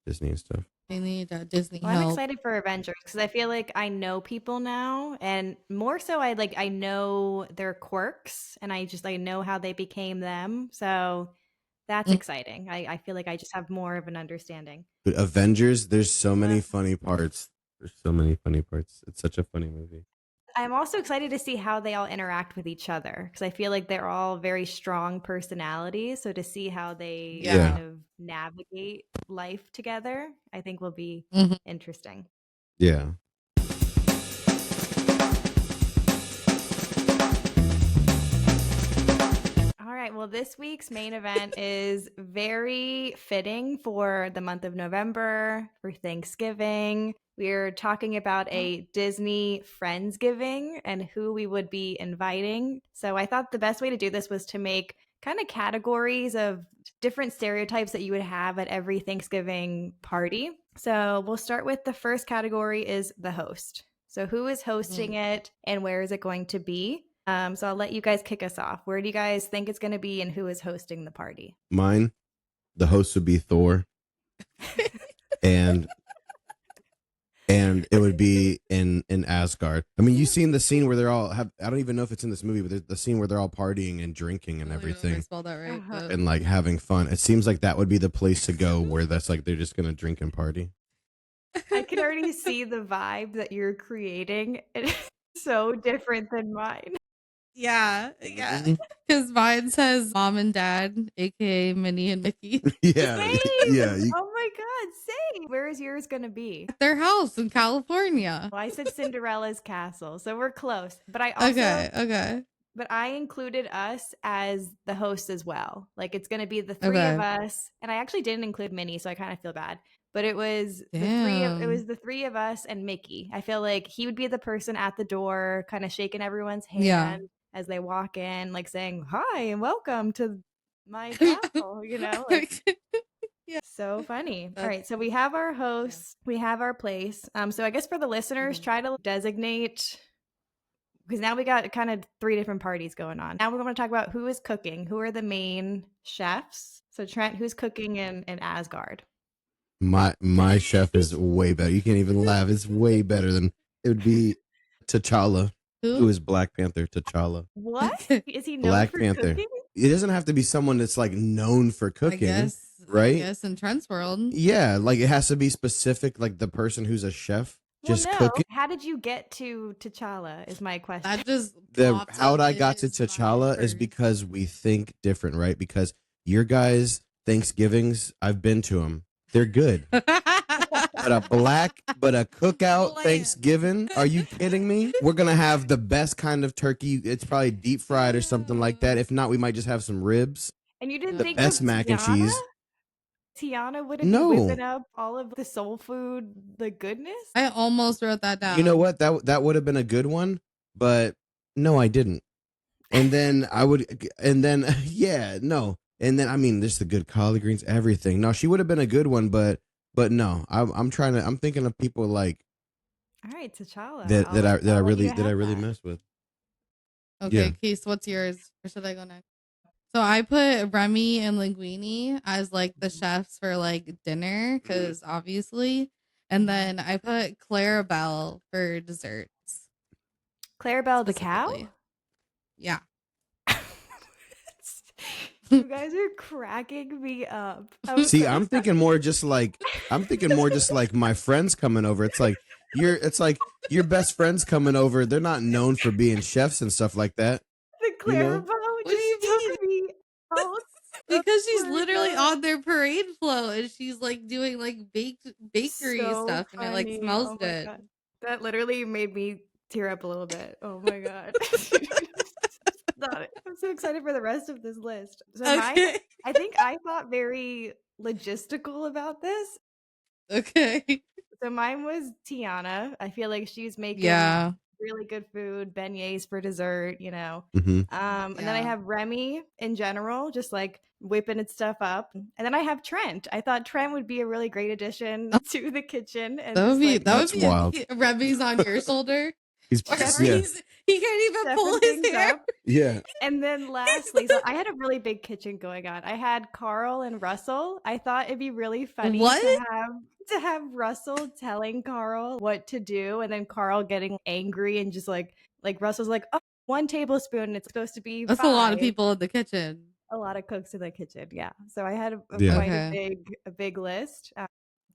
Disney and stuff. They need Disney help. I'm excited for Avengers because I feel like I know people now, and more so I know their quirks and I know how they became them. So that's exciting. I feel like I just have more of an understanding. But Avengers, there's so many funny parts. It's such a funny movie. I'm also excited to see how they all interact with each other because I feel like they're all very strong personalities. So to see how they kind of navigate life together, I think will be interesting. Yeah. All right. Well, this week's main event is very fitting for the month of November, for Thanksgiving. We're talking about a Disney Friendsgiving and who we would be inviting. So I thought the best way to do this was to make kind of categories of different stereotypes that you would have at every Thanksgiving party. So we'll start with the first category is the host. So who is hosting it and where is it going to be? So I'll let you guys kick us off. Where do you guys think it's going to be and who is hosting the party? Mine, the host would be Thor. and it would be in Asgard. I mean, you've seen the scene where they're all I don't even know if it's in this movie, but the scene where they're all partying and drinking and everything. I spelled that right. And like having fun. It seems like that would be the place to go where that's like they're just going to drink and party. I can already see the vibe that you're creating. It's so different than mine. Yeah. Because mine says mom and dad, a.k.a. Minnie and Mickey. Yeah. Same. Yeah. Oh my God, same. Where is yours going to be? At their house in California. Well, I said Cinderella's castle, so we're close. But I also Okay. But I included us as the host as well. Like it's going to be the three of us, and I actually didn't include Minnie, so I kind of feel bad. But it was the three of us and Mickey. I feel like he would be the person at the door, kind of shaking everyone's hand as they walk in, like saying, "Hi and welcome to my castle." You know, like so funny. All right, so we have our hosts, we have our place. So I guess for the listeners, try to designate, because now we got kind of three different parties going on. Now we're going to talk about who is cooking, who are the main chefs. So Trent, who's cooking in Asgard? My chef is way better. You can't even laugh. It's way better than it would be T'Challa. Who is Black Panther? T'Challa. What? Is he known Black for Panther. cooking? It doesn't have to be someone that's like known for cooking, right? I guess in Trent's world. Yeah, like it has to be specific, like the person who's a chef just cooking. How did you get to T'Challa is my question. That just how I got to T'Challa is because we think different, right? Because your guys' Thanksgivings, I've been to them. They're good. But a cookout Thanksgiving? Are you kidding me? We're going to have the best kind of turkey. It's probably deep fried or something like that. If not, we might just have some ribs. And you didn't think best of mac and cheese. Tiana wouldn't be whipping up all of the soul food, the goodness? I almost wrote that down. You know what? That would have been a good one, but no, I didn't. And then no. And then, I mean, there's the good collard greens, everything. No, she would have been a good one, but no, I'm thinking of people like, all right, T'Challa, that I really mess with. Okay, Keith, what's yours? Or should I go next? So I put Remy and Linguini as like the chefs for like dinner, because obviously, and then I put Clarabelle for desserts. Clarabelle the cow? Yeah. You guys are cracking me up. See, I'm thinking more just like my friends coming over. It's like your best friends coming over. They're not known for being chefs and stuff like that. The Clarabelle just me out. Because she's literally on their parade float and she's like doing like bakery stuff, and it like smells good. God. That literally made me tear up a little bit. Oh my God. I'm so excited for the rest of this list. So I think I thought very logistical about this. Okay. So mine was Tiana. I feel like she's making really good food, beignets for dessert, you know. Mm-hmm. And then I have Remy in general, just like whipping its stuff up. And then I have Trent. I thought Trent would be a really great addition to the kitchen. And that would be wild. Remy's on your shoulder. He can't even pull his hair up. Yeah. And then lastly, so I had a really big kitchen going on. I had Carl and Russell. I thought it'd be really funny to have Russell telling Carl what to do, and then Carl getting angry and just like Russell's like, oh, 1 tablespoon. It's supposed to be That's 5. a lot of people in the kitchen. A lot of cooks in the kitchen. Yeah. So I had quite a big list.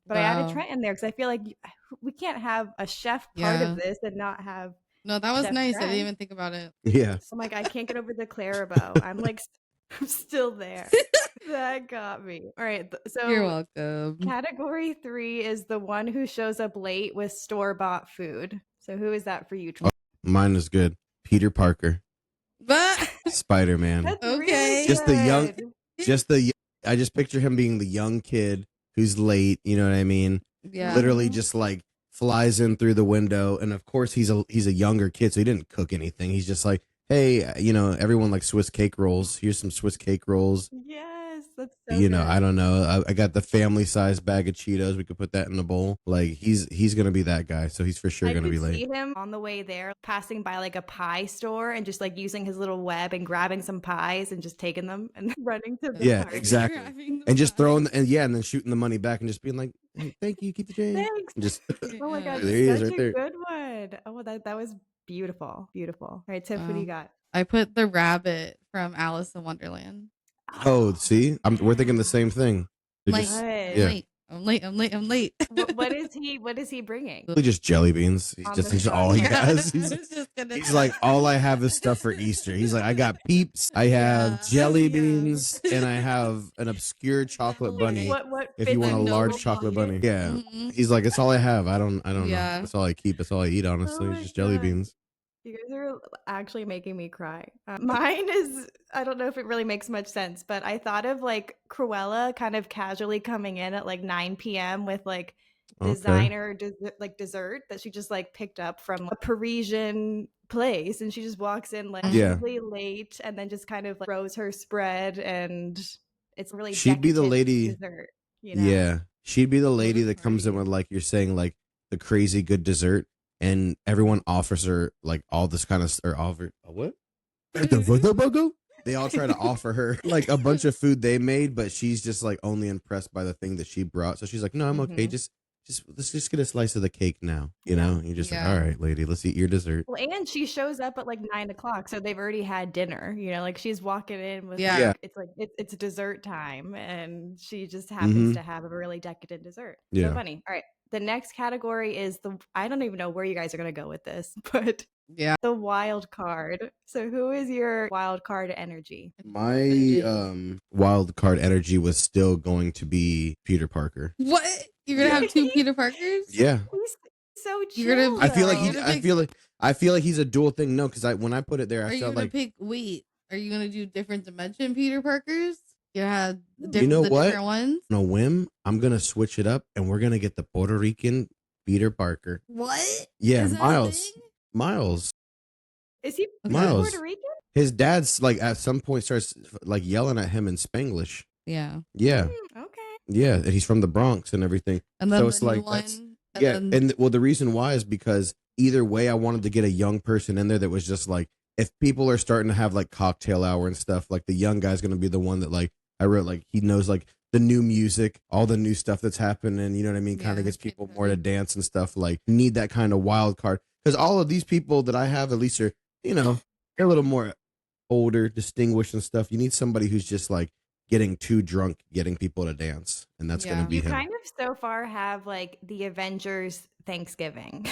But I added Trent in there because I feel like we can't have a chef part of this and not have. No, that was Chef nice. Trent. I didn't even think about it. Yeah. So I'm like, I can't get over the Clarabelle. I'm like, I'm still there. That got me. All right. So you're welcome. Category 3 is the one who shows up late with store-bought food. So who is that for you? Mine is good. Peter Parker. But Spider-Man. That's okay. Really I just picture him being the young kid who's late, you know what I mean? Yeah. Literally just like flies in through the window, and of course he's a younger kid, so he didn't cook anything. He's just like, hey, you know, everyone likes Swiss cake rolls. Here's some Swiss cake rolls. Yes, that's so you know, good. I don't know. I got the family size bag of Cheetos. We could put that in the bowl. Like he's gonna be that guy, so he's for sure gonna be late. I could see him on the way there, passing by like a pie store and just like using his little web and grabbing some pies and just taking them and then running to the party. Exactly. And just throwing and then shooting the money back and just being like, hey, thank you, keep the change. Thanks. Just oh my God, there he is, such right a there. good one. Oh, that was beautiful. All right, Tiff, what do you got? I put the rabbit from Alice in Wonderland. Oh, see, we're thinking the same thing. Like, yeah. I'm late. What is he bringing? Just jelly beans. He's all he has. He's like, all I have is stuff for Easter. He's like, I got Peeps, I have jelly beans, and I have an obscure chocolate bunny. What if you want a large chocolate bunny. Yeah. He's like, it's all I have. I don't know. That's all I keep. That's all I eat, honestly. It's just jelly beans. You guys are actually making me cry. Mine is, I don't know if it really makes much sense, but I thought of like Cruella kind of casually coming in at like 9 p.m. with like designer dessert that she just like picked up from a Parisian place, and she just walks in like really late and then just kind of like throws her spread, and it's really she'd be the lady dessert, you know? Yeah, she'd be the lady that comes in with like you're saying like the crazy good dessert, and everyone offers her like all this kind of what? They all try to offer her like a bunch of food they made, but she's just like only impressed by the thing that she brought. So she's like, no, I'm okay. Let's just get a slice of the cake now. You know, you're just like, all right, lady, let's eat your dessert. Well, and she shows up at like 9 o'clock, so they've already had dinner. You know, like she's walking in with it's dessert time, and she just happens to have a really decadent dessert. So funny. All right, the next category is I don't even know where you guys are gonna go with this, but the wild card. So who is your wild card energy? My wild card energy was still going to be Peter Parker. What? You're gonna have two Peter Parkers? Yeah. He's so chill. You're gonna. I feel like he's a dual thing. No, because when I put it there, I felt like. Wait, are you gonna do different dimension Peter Parkers? You have different ones. On a whim, I'm gonna switch it up, and we're gonna get the Puerto Rican Peter Parker. What? Yeah, Miles. Is he Miles. Puerto Rican? His dad's like at some point starts like yelling at him in Spanglish. Yeah. Yeah. Okay. Yeah, and he's from the Bronx and everything. And then so it's like the reason why is because either way, I wanted to get a young person in there that was just like, if people are starting to have like cocktail hour and stuff, like the young guy's gonna be the one that like I wrote like he knows like the new music, all the new stuff that's happening. You know what I mean? Kind of gets people more to dance and stuff. Like need that kind of wild card because all of these people that I have at least are they're a little more older, distinguished and stuff. You need somebody who's just like getting too drunk, getting people to dance, and that's going to be him. You kind of so far have like the Avengers Thanksgiving.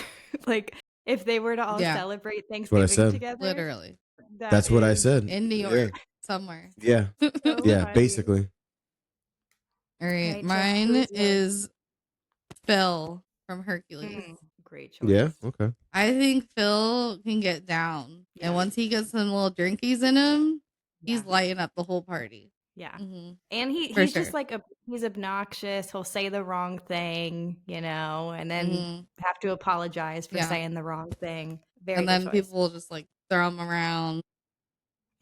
Like if they were to all celebrate Thanksgiving together. Literally. That's what I said. In New York, somewhere. Yeah. Basically. All right. Mine is Phil from Hercules. Great choice. Yeah, okay. I think Phil can get down. Yeah. And once he gets some little drinkies in him, he's lighting up the whole party. Yeah. Mm-hmm. And he's just like he's obnoxious. He'll say the wrong thing, and then have to apologize for saying the wrong thing. And then people will just like throw him around.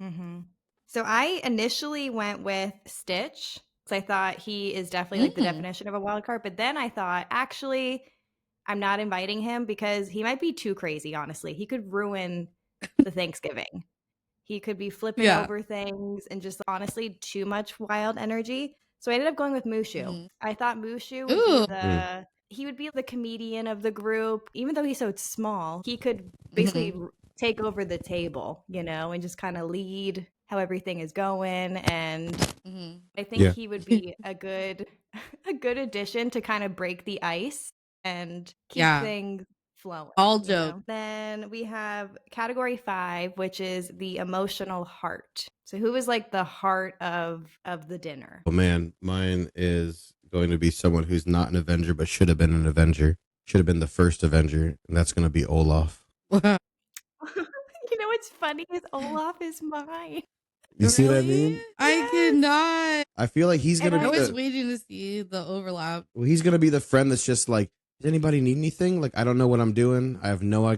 Mm-hmm. So I initially went with Stitch because I thought he is definitely like the definition of a wild card. But then I thought, actually, I'm not inviting him because he might be too crazy, honestly. He could ruin the Thanksgiving. He could be flipping over things and just honestly too much wild energy. So I ended up going with Mushu. I thought Mushu would be the comedian of the group. Even though he's so small, he could basically take over the table, and just kind of lead how everything is going. And I think he would be a good addition to kind of break the ice and keep things flowing. All joke. Then we have category 5, which is the emotional heart. So who is like the heart of the dinner? Oh man, mine is going to be someone who's not an Avenger but should have been an Avenger. Should have been the first Avenger, and that's going to be Olaf. What's funny is Olaf is mine. You see what I mean? I cannot. I feel like he's going to be I was waiting to see the overlap. Well, he's going to be the friend that's just like, does anybody need anything? Like, I don't know what I'm doing. I have no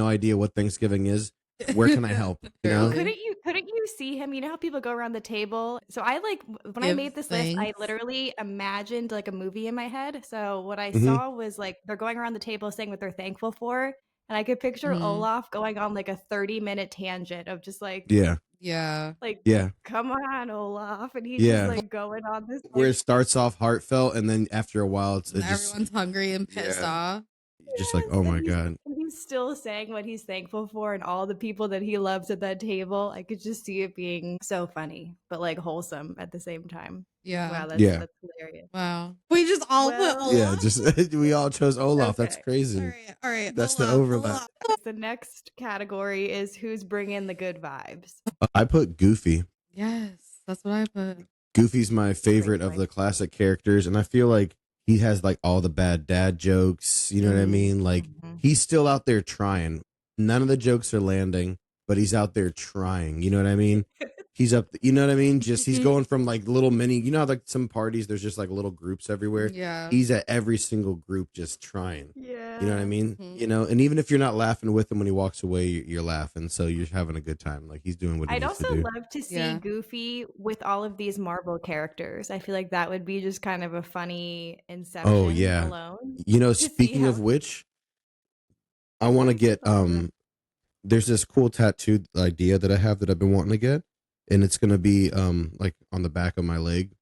idea what Thanksgiving is. Where can I help? Couldn't you see him? You know how people go around the table? So I when I made this list, I literally imagined like a movie in my head. So what I saw was like they're going around the table saying what they're thankful for. And I could picture Olaf going on like a 30-minute tangent of just like come on, Olaf, and he's just like going on this where it starts off heartfelt, and then after a while, everyone's hungry and pissed off. Just like, oh my god, and he's still saying what he's thankful for and all the people that he loves at that table. I could just see it being so funny, but like wholesome at the same time. Yeah. Wow, that's hilarious. Wow. We just all put Olaf. Yeah, just we all chose Olaf. Okay. That's crazy. All right. That's Olaf, the overlap. The next category is who's bringing the good vibes. I put Goofy. Yes, that's what I put. Goofy's my favorite of the classic characters, and I feel like he has like all the bad dad jokes. You know what I mean? Like he's still out there trying. None of the jokes are landing, but he's out there trying. You know what I mean? He's up. You know what I mean? Just he's going from like little mini. You know, how, like some parties, there's just like little groups everywhere. Yeah. He's at every single group just trying. Yeah. You know what I mean? You know, and even if you're not laughing with him when he walks away, you're laughing. So you're having a good time. Like he's doing what he needs to do. I'd also love to see Goofy with all of these Marvel characters. I feel like that would be just kind of a funny Inception. Oh yeah. Alone. You know, speaking of which, I want to get there's this cool tattoo idea that I have that I've been wanting to get, and it's gonna be like on the back of my leg,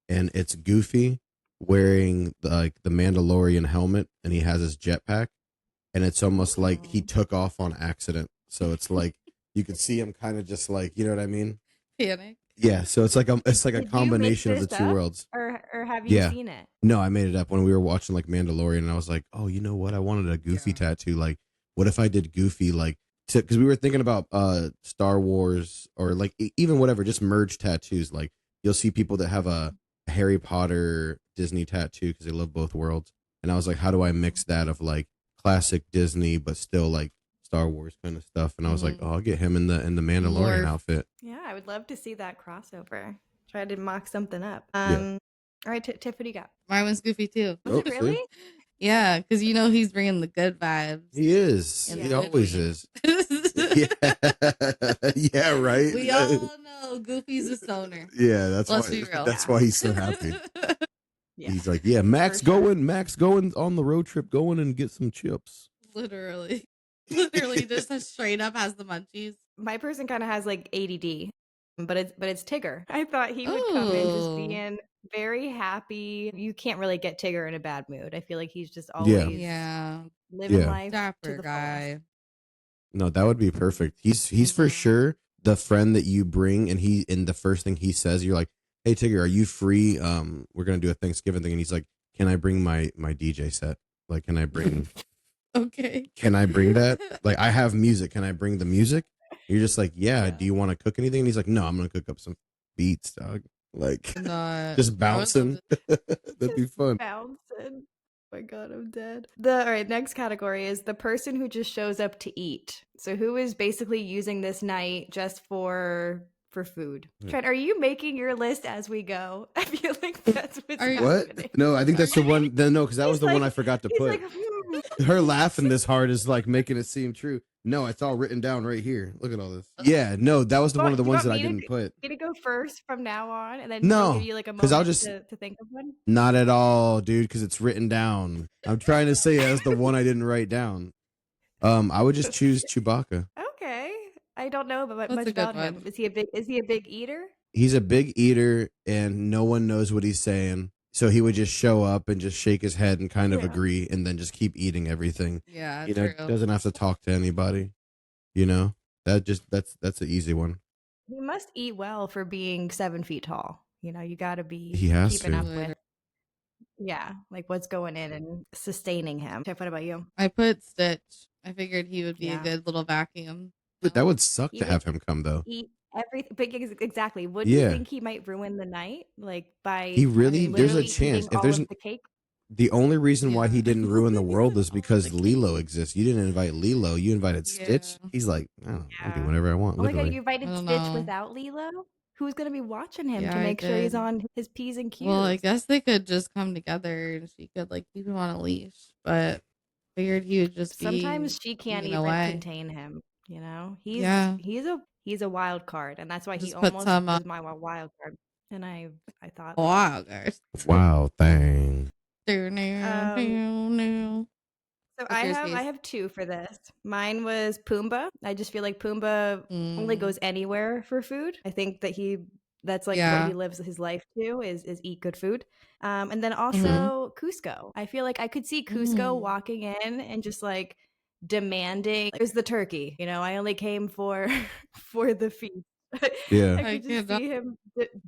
and it's Goofy wearing like the Mandalorian helmet, and he has his jetpack, and it's almost like he took off on accident. So it's like you could see him kind of just like, you know what I mean? Panic. Yeah, so it's like a combination of the two worlds. Or have you seen it? No, I made it up when we were watching like Mandalorian, and I was like, oh, you know what? I wanted a Goofy tattoo. Like, what if I did Goofy like? Because we were thinking about Star Wars or like even whatever, just merge tattoos. Like you'll see people that have a Harry Potter Disney tattoo because they love both worlds. And I was like, how do I mix that of like classic Disney but still like Star Wars kind of stuff? And I was like, oh, I'll get him in the Mandalorian outfit. Yeah, I would love to see that crossover. Try to mock something up. All right, Tiff, what do you got? Mine was Goofy too. Was it really? Yeah, because you know he's bringing the good vibes. He is. He always is. Yeah, right. We all know Goofy's a stoner. Yeah, that's Let's why. be real. That's why he's so happy. He's like, yeah, Max going on the road trip, going and get some chips. Literally, just straight up has the munchies. My person kind of has like ADD, but it's Tigger. I thought he would come in just being very happy. You can't really get Tigger in a bad mood. I feel like he's just always living life Dapper to the guy. fullest. No, that would be perfect. He's for sure the friend that you bring, and the first thing he says, you're like, hey Tigger, are you free? We're gonna do a Thanksgiving thing, and he's like, can I bring my DJ set? Like, can I bring? Okay. Can I bring that? Like, I have music. Can I bring the music? You're just like, yeah. Do you want to cook anything? And he's like, no, I'm gonna cook up some beats, dog. Like, just bouncing. That'd be fun. Bouncing. Oh my God, I'm dead. All right, next category is the person who just shows up to eat. So who is basically using this night just for food? Trent, are you making your list as we go? I feel like that's what's happening. What? No, I think that's the one. No, because that was the one I forgot to put. Her laughing this hard is like making it seem true. No, it's all written down right here. Look at all this. Yeah, no, that was one of the ones that I didn't put. You to go first from now on, and then no, give you like a moment I'll just to think of one. Not at all, dude, because it's written down. I'm trying to say that's the one I didn't write down. I would just choose Chewbacca. Okay, I don't know much about him. Is he a big eater? He's a big eater, and no one knows what he's saying. So he would just show up and just shake his head and kind of agree, and then just keep eating everything. Yeah, you know, doesn't have to talk to anybody. You know, that's an easy one. He must eat well for being 7 feet tall. You know, you got to be keeping up with. Yeah, like what's going in and sustaining him. Tiff, what about you? I put Stitch. I figured he would be a good little vacuum. But that would suck to have him come though. Eat everything, but exactly. Would you think he might ruin the night? Like by he really? There's a chance if there's the cake. The only reason why he didn't ruin the world is because Lilo exists. You didn't invite Lilo. You invited Stitch. He's like, I don't know, I'll do whatever I want. Oh my God, you invited Stitch without Lilo? Who's going to be watching him to make sure he's on his P's and Q's? Well, I guess they could just come together and she could like keep him on a leash. But figured he would just sometimes she can't even contain him. You know, he's a wild card, and that's why he almost was my wild card. And I thought wild card. Wow, thing. So I have two for this. Mine was Pumbaa. I just feel like Pumbaa only goes anywhere for food. I think that that's like what he lives his life to is eat good food. And then also Cusco. I feel like I could see Cusco walking in and just like demanding, "Here's the turkey, I only came for the feast." Yeah. I could just see him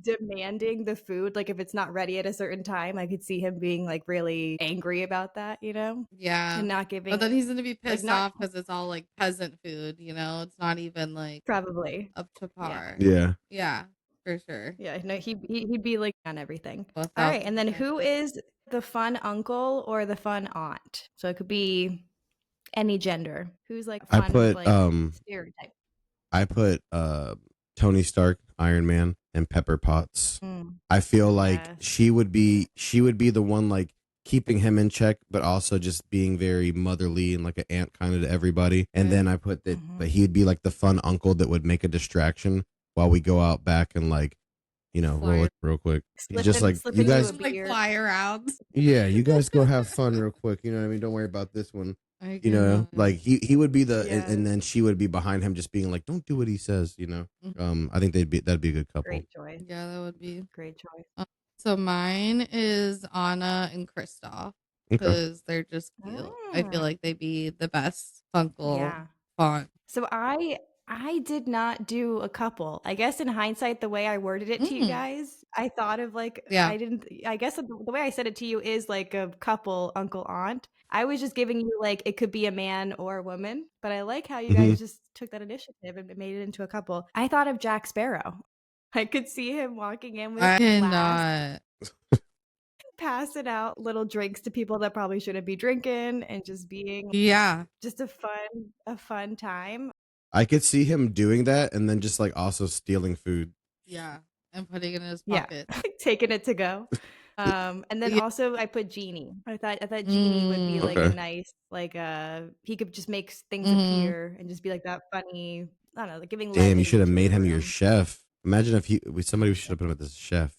demanding the food. Like, if it's not ready at a certain time, I could see him being like really angry about that, Yeah. and not giving. But then he's gonna be like pissed not off because it's all like peasant food, it's not even like probably up to par. Yeah. Yeah, for sure. Yeah, no, he'd be like on everything. Both All right, and then yeah. who is the fun uncle or the fun aunt? So it could be any gender. Who's like fun stereotype? I put Tony Stark, Iron Man, and Pepper Potts. I feel like she would be the one like keeping him in check, but also just being very motherly and like an aunt kind of to everybody. And then I put that, but he'd be like the fun uncle that would make a distraction while we go out back and like, roll it real quick. Just like you guys like fly around. Yeah, you guys go have fun real quick. You know what I mean? Don't worry about this one. Like he would be the and then she would be behind him just being like, don't do what he says, I think that'd be a good couple. Great choice. Yeah, that would be great choice. So mine is Anna and Kristoff because they're just cute. I feel like they'd be the best uncle font. So I did not do a couple. I guess in hindsight, the way I worded it to you guys, I thought of like, I guess the way I said it to you is like a couple uncle aunt. I was just giving you like, it could be a man or a woman, but I like how you guys just took that initiative and made it into a couple. I thought of Jack Sparrow. I could see him walking in with glass, passing out little drinks to people that probably shouldn't be drinking and just being just a fun time. I could see him doing that and then just like also stealing food. Yeah, and putting it in his pocket. Yeah, taking it to go. And then also I put Genie. I thought Genie would be like a nice, like he could just make things appear and just be like that funny. I don't know, like giving. Damn, you should have made him your chef. Imagine if somebody should have put him as a chef.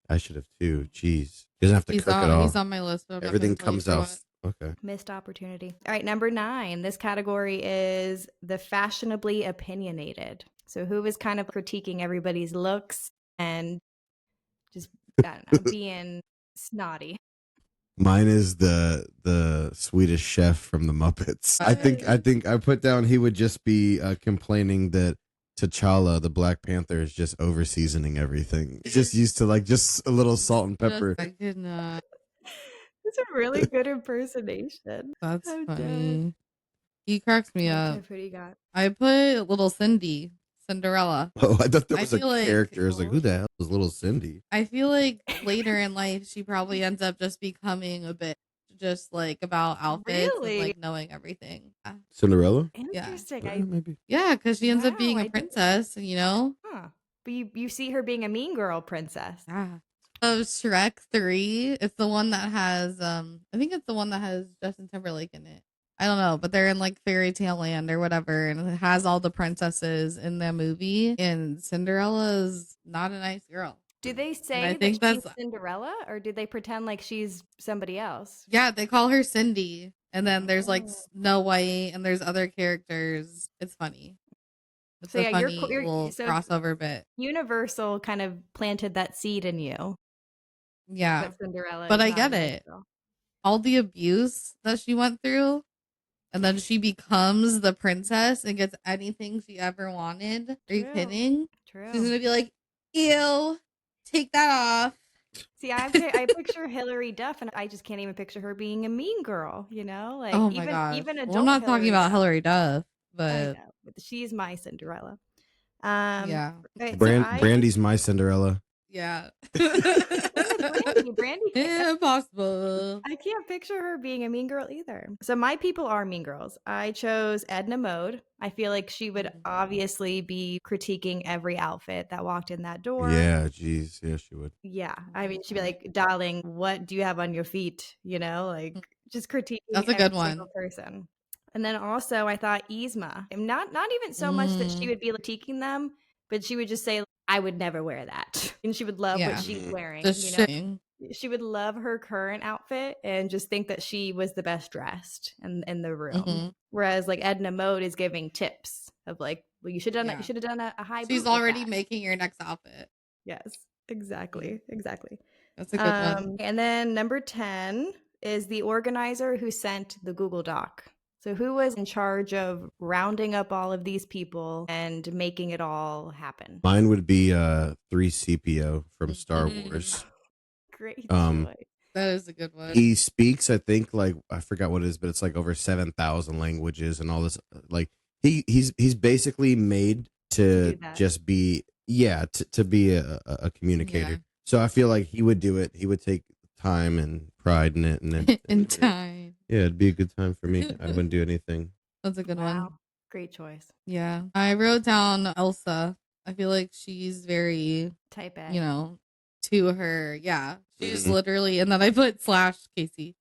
I should have too. Jeez, he doesn't have to cook at all. He's on my list. But everything comes out. Okay. Missed opportunity. All right, number 9. This category is the fashionably opinionated. So who is kind of critiquing everybody's looks and just I don't know, being snotty. Mine is the Swedish chef from the Muppets. I think I put down he would just be complaining that T'Challa, the Black Panther, is just over seasoning everything. He's just used to like just a little salt and pepper. I did not. It's a really good impersonation. That's funny. He cracks me up. What you got? I put little Cinderella. Oh, I thought that was a character. I was like, who the hell is little Cindy? I feel like later in life, she probably ends up just becoming a bit just like about outfits and like knowing everything. Cinderella? Interesting. Maybe. Yeah, because she ends up being a princess, Huh. But you see her being a mean girl princess. Yeah. Of Shrek 3, it's the one that has I think it's the one that has Justin Timberlake in it. I don't know, but they're in like fairy tale land or whatever, and it has all the princesses in the movie, and Cinderella's not a nice girl. Do they say that she's Cinderella, or do they pretend like she's somebody else? Yeah, they call her Cindy, and then there's like Snow White, and there's other characters. It's funny. It's a funny little crossover bit. Universal kind of planted that seed in you. Yeah, Cinderella, but I get it. All the abuse that she went through, and then she becomes the princess and gets anything she ever wanted. Are you kidding? True. She's gonna be like, ew, take that off. See, I picture Hilary Duff, and I just can't even picture her being a mean girl. Like, oh my gosh. Even adult. Well, I'm not talking about Hilary Duff, but she's my Cinderella. Yeah. Right, Brandy's my Cinderella. Yeah. Brandy. Impossible. I can't picture her being a mean girl either. So my people are mean girls. I chose Edna Mode. I feel like she would obviously be critiquing every outfit that walked in that door. Yeah, geez. Yeah, she would. Yeah. I mean, she'd be like, darling, what do you have on your feet? Like just critiquing That's a good every single person. And then also I thought Yzma. Not even so much that she would be critiquing them, but she would just say, I would never wear that. And she would love what she's wearing. She would love her current outfit and just think that she was the best dressed in the room. Whereas like Edna Mode is giving tips of like, well, you should have done a high boot. She's already making your next outfit. Yes, exactly. That's a good one. And then number 10 is the organizer who sent the Google Doc. So who was in charge of rounding up all of these people and making it all happen? Mine would be 3CPO from Star Wars. Great choice. That is a good one. He speaks, I think, like I forgot what it is, but it's like over 7,000 languages and all this. Like he's basically made to just be to be a communicator. Yeah. So I feel like he would do it. He would take time and pride in it, and then in time. Yeah, it'd be a good time for me. I wouldn't do anything. That's a good one. Great choice. Yeah, I wrote down Elsa. I feel like she's very type A. You know, to her. Yeah, she's literally. And then I put / Casey.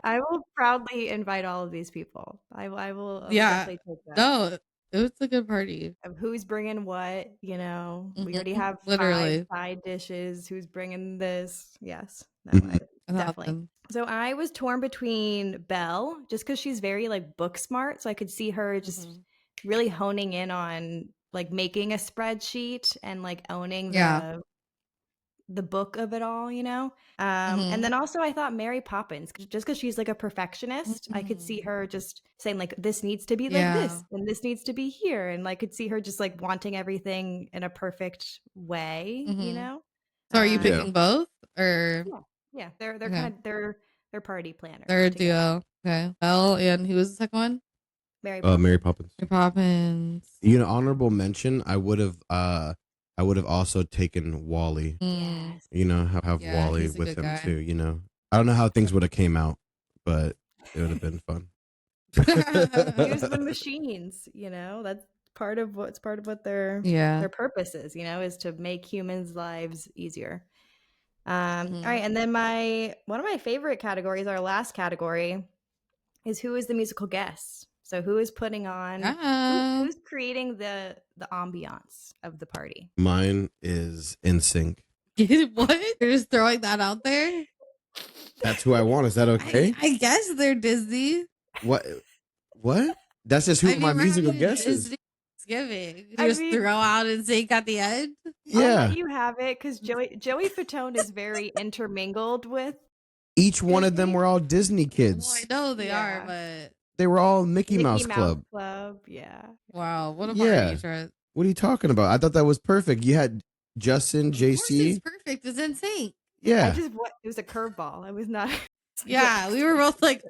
I will proudly invite all of these people. I will definitely take that. No, it's a good party. Of who's bringing what, we already have literally 5 side dishes. Who's bringing this? Yes, no, definitely. So I was torn between Belle, just because she's very like book smart. So I could see her just really honing in on like making a spreadsheet and like owning the book of it all, and then also I thought Mary Poppins, just because she's like a perfectionist. I could see her just saying like, this needs to be like this and this needs to be here, and I could see her just like wanting everything in a perfect way. So are you picking both, or they're kind of they're party planners. They're a duo. Okay. Belle, and who was the second one? Mary Poppins. Mary Poppins. Mary Poppins. Honorable mention. I would have also taken Wally. Yes. Have Wally with him too. I don't know how things would have came out, but it would have been fun. Use the machines. That's part of what their purpose is. Is to make humans' lives easier. All right, and then one of my favorite categories, our last category, is who is the musical guest. So who is putting on? Who's creating the ambiance of the party? Mine is NSYNC. What? You're just throwing that out there? That's who I want. Is that okay? I guess they're Disney. What? That's just who my musical guest is. Thanksgiving. Just throw out NSYNC at the end. Yeah, I'll let you have it, because Joey Fatone is very intermingled with. Each one of them were all Disney kids. Well, I know they are, but they were all Mickey Mouse Club. Yeah. Wow, what a party, Trent. What are you talking about? I thought that was perfect. You had Justin, JC. It's perfect. It's NSYNC. Yeah. It was a curveball. It was not. Yeah, we were both like.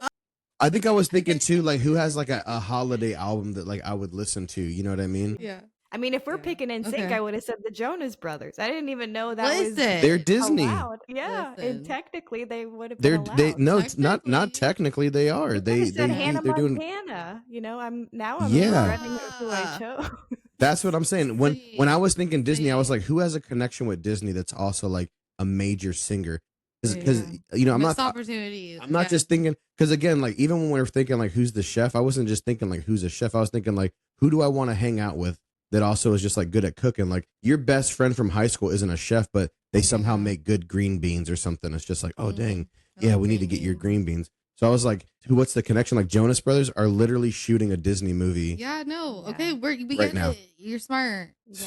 I think I was thinking too, like, who has like a holiday album that like I would listen to? You know what I mean? Yeah. I mean, if we're picking NSYNC, I would have said the Jonas Brothers. I didn't even know that was. They're Disney. Allowed. Yeah, and technically they would have been allowed. Not technically they are. They're doing Montana. I'm regretting who I chose. That's what I'm saying. When I was thinking Disney, I was like, who has a connection with Disney that's also like a major singer? Because I'm not opportunities. I'm not just thinking, because again, like even when we were thinking like who's the chef, I wasn't just thinking like who's a chef. I was thinking like who do I want to hang out with that also is just like good at cooking. Like your best friend from high school isn't a chef, but they somehow make good green beans or something. It's just like, oh dang, we need to get your green beans. So I was like, what's the connection? Like Jonas Brothers are literally shooting a Disney movie. Yeah, no. Okay, we right now. You're smart. Yeah.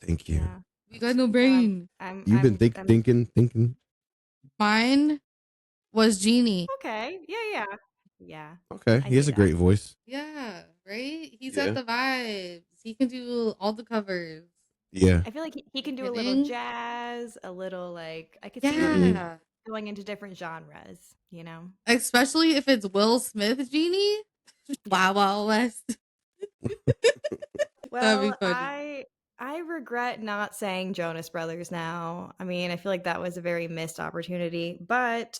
Thank you. Yeah. You got no brain. You've been thinking. Mine was Genie. Okay. Yeah. Okay. He has a great voice. Yeah. Right? He's got the vibes. He can do all the covers. Yeah. I feel like he can do a little jazz, a little like I could see him going into different genres, Especially if it's Will Smith Genie. Wow, Wow West. Well, that'd be funny. I regret not saying Jonas Brothers now. I mean, I feel like that was a very missed opportunity, but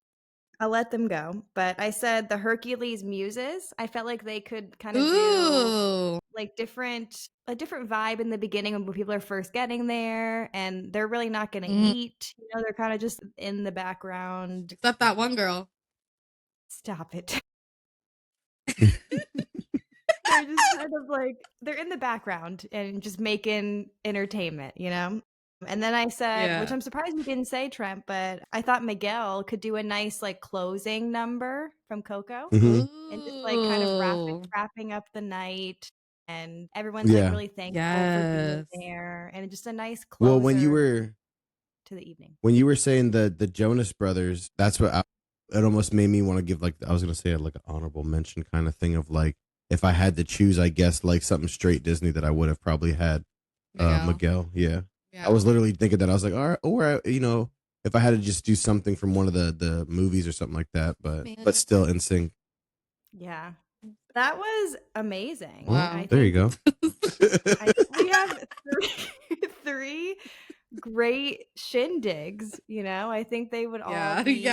I'll let them go. But I said the Hercules Muses. I felt like they could kind of do like a different vibe in the beginning when people are first getting there, and they're really not going to eat. They're kind of just in the background. Except that one girl. Stop it. They're just kind of like, they're in the background and just making entertainment, And then I said, which I'm surprised you didn't say, Trent, but I thought Miguel could do a nice like closing number from Coco and just like kind of wrapping up the night, and everyone's like really thankful for being there, and just a nice closer. Well, when you were to the evening, when you were saying the Jonas Brothers, that's what it almost made me want to give like I was gonna say like an honorable mention kind of thing of like if I had to choose, I guess like something straight Disney that I would have probably had Miguel. Yeah. I was literally thinking that I was like, all right, or if I had to just do something from one of the movies or something like that, but still in sync. Yeah. That was amazing. Wow. There you go. We have three great shindigs, I think they would all be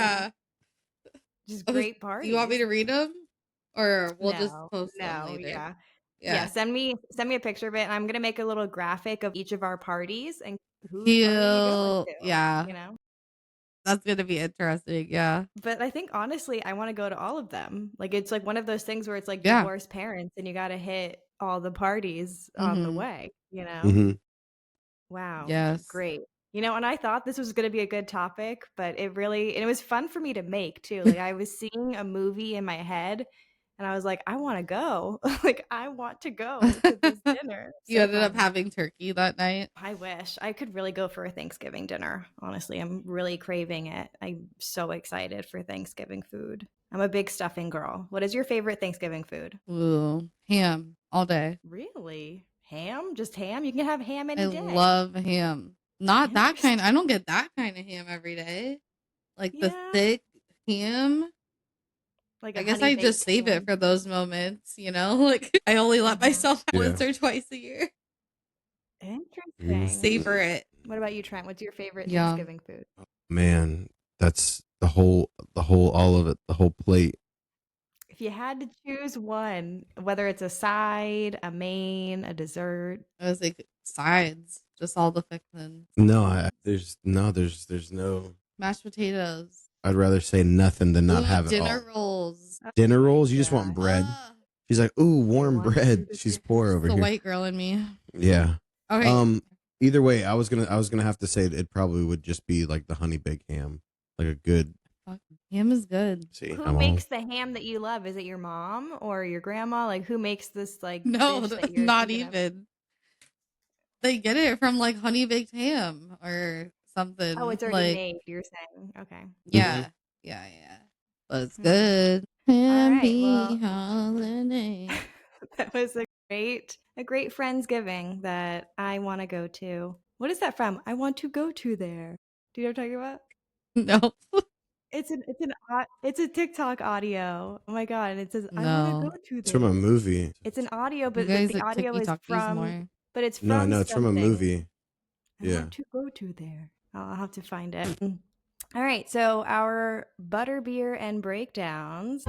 just great parties. Do you want me to read them? Or we'll just post them No, later? Yeah, send me a picture of it, and I'm gonna make a little graphic of each of our parties and whose party you go to. Yeah. That's gonna be interesting, yeah. But I think honestly, I want to go to all of them. Like it's like one of those things where it's like divorced parents, and you got to hit all the parties on the way. Mm-hmm. Wow. Yes. Great. And I thought this was going to be a good topic, but it was fun for me to make too. Like I was seeing a movie in my head, and I was like, I want to go. Like I want to go to this dinner. You ended up having turkey that night? I wish. I could really go for a Thanksgiving dinner. Honestly, I'm really craving it. I'm so excited for Thanksgiving food. I'm a big stuffing girl. What is your favorite Thanksgiving food? Ooh, ham all day. Really? Ham? Just ham? You can have ham any day. I love ham. Not that kind. I don't get that kind of ham every day. Like the thick ham. Like I guess I just save it for those moments, Like I only let myself once or twice a year. Interesting. Savor it. What about you, Trent? What's your favorite Thanksgiving food? Man, that's the whole all of it, the whole plate. If you had to choose one, whether it's a side, a main, a dessert. I was like sides, just all the fixins. No, there's no mashed potatoes. I'd rather say nothing than not have it all. Dinner rolls. Dinner rolls? You just want bread? She's like, ooh, warm bread. She's poor over here. The white girl in me. Yeah. Okay. Either way, I was gonna have to say it probably would just be like the honey baked ham, like a good. Ham is good. See, who makes the ham that you love? Is it your mom or your grandma? Like who makes this? Like no, not even. They get it from like honey baked ham or something. Oh, it's already made. You're saying, okay. Yeah, yeah. But it's good. Happy holiday. That was a great Friendsgiving that I want to go to. What is that from? I want to go to there. Do you know what I'm talking about? No. It's a TikTok audio. Oh my god! And it says I want to go to there. It's from a movie. It's an audio, but the audio is from. More. But it's from no, it's from a movie. I want to go to there. I'll have to find it. All right, so our Butterbeer and Breakdowns.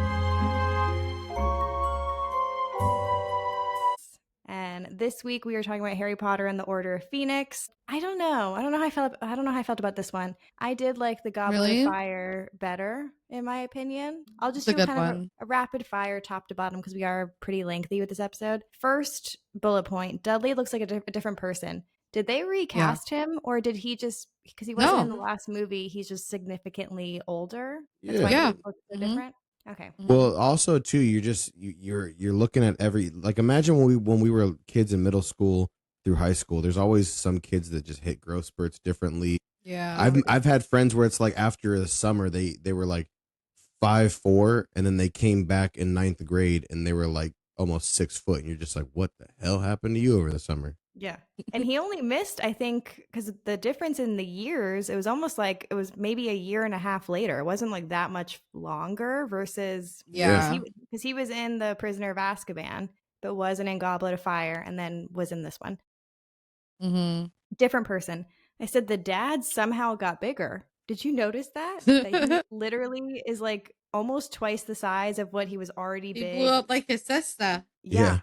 And this week we are talking about Harry Potter and the Order of Phoenix. I don't know how I felt about this one. I did like the Goblet of Fire better, in my opinion. I'll just do kind of a rapid fire top to bottom because we are pretty lengthy with this episode. First bullet point, Dudley looks like a different person. Did they recast him, or did he just, because he wasn't in the last movie, he's just significantly older? That's why he looks so different? Okay. Well, also too, you're looking at like imagine when we were kids in middle school through high school. There's always some kids that just hit growth spurts differently. Yeah. I've had friends where it's like after the summer they were like 5'4", and then they came back in 9th grade and they were like almost 6 foot, and you're just like, what the hell happened to you over the summer? Yeah. And he only missed, I think, because the difference in the years, it was almost like it was maybe a year and a half later. It wasn't like that much longer versus, because he was in The Prisoner of Azkaban, but wasn't in Goblet of Fire, and then was in this one. Mm-hmm. Different person. I said the dad somehow got bigger. Did you notice that? That he literally is like almost twice the size of what he was already big. He blew up like his sister. Yeah.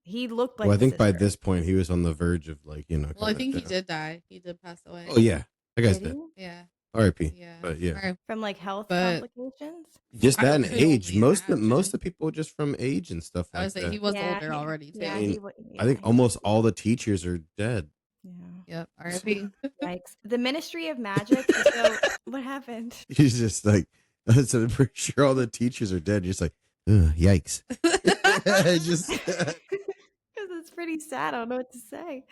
He looked like. Well, I think by this point he was on the verge of like, Well, I think he did die. He did pass away. Oh yeah, that guy's dead. Yeah. R.I.P. Yeah. But yeah. From like health complications. Just that and age. Most of the people just from age and stuff like that. He was older already too. Yeah, I think almost all the teachers are dead. Yeah. Yep. R.I.P. Yikes. The Ministry of Magic. So what happened? He's just like, I'm pretty sure all the teachers are dead. You're just like, yikes. Just. Because it's pretty sad. I don't know what to say.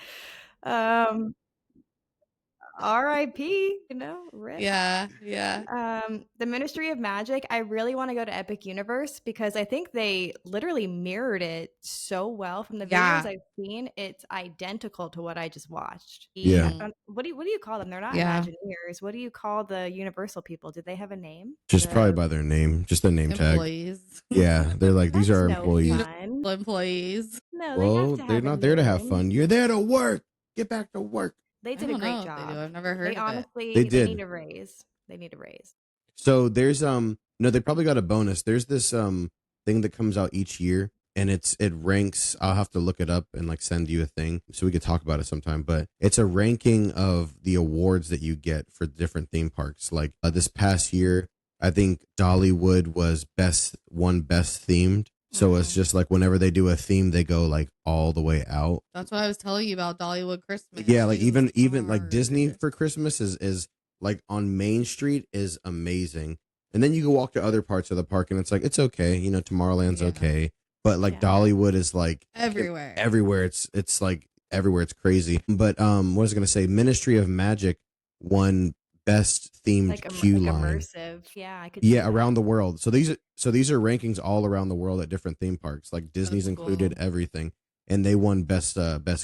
R.I.P. You know, rip. Yeah. The Ministry of Magic. I really want to go to Epic Universe because I think they literally mirrored it so well from the videos I've seen. It's identical to what I just watched. Yeah. What do you call them? They're not Imagineers. What do you call the Universal people? Did they have a name? Just probably by their name, just a name employees. tag. Yeah, they're like, these are our employees. Employees. No, well, they're not there to have fun. You're there to work. Get back to work. They did a great job. They do. I've never heard of honestly, it. They did. They need a raise. They need a raise. So there's no, they probably got a bonus. There's this thing that comes out each year, and it ranks. I'll have to look it up and like send you a thing so we could talk about it sometime. But it's a ranking of the awards that you get for different theme parks. Like this past year, I think Dollywood was best themed. So it's just like whenever they do a theme, they go like all the way out. That's what I was telling you about Dollywood Christmas. Yeah, like even like Disney for Christmas is like on Main Street is amazing. And then you can walk to other parts of the park and it's like it's okay, you know, Tomorrowland's okay. But like Dollywood is like everywhere. Everywhere. It's like everywhere. It's crazy. But what was I gonna say? Ministry of Magic won best themed like queue line. Immersive. Yeah, I could around the world. So these are rankings all around the world at different theme parks. Like Disney's included everything. And they won best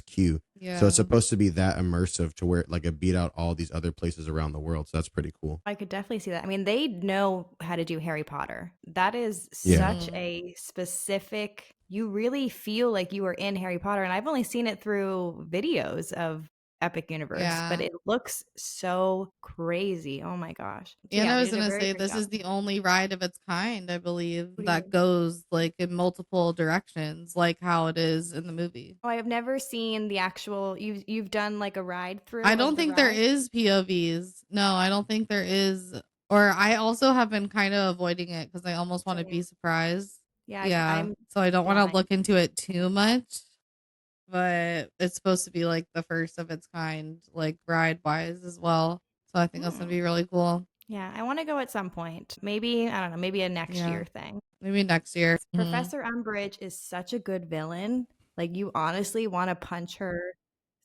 queue. Yeah. So it's supposed to be that immersive to where like it beat out all these other places around the world. So that's pretty cool. I could definitely see that. I mean, they know how to do Harry Potter. That is such a specific. You really feel like you are in Harry Potter, and I've only seen it through videos of Epic Universe, but it looks so crazy. Oh my gosh. And I was going to say, this is the only ride of its kind, I believe, that goes like in multiple directions, like how it is in the movie. Oh, I have never seen the actual, you've done like a ride through. I don't think there is POVs. No, I don't think there is. Or I also have been kind of avoiding it because I almost want to be surprised. Yeah. So I don't want to look into it too much. But it's supposed to be like the first of its kind, like ride wise as well. So I think that's gonna be really cool. Yeah, I want to go at some point. Maybe, I don't know, maybe a next year thing. Maybe next year. Professor Umbridge is such a good villain. Like you honestly want to punch her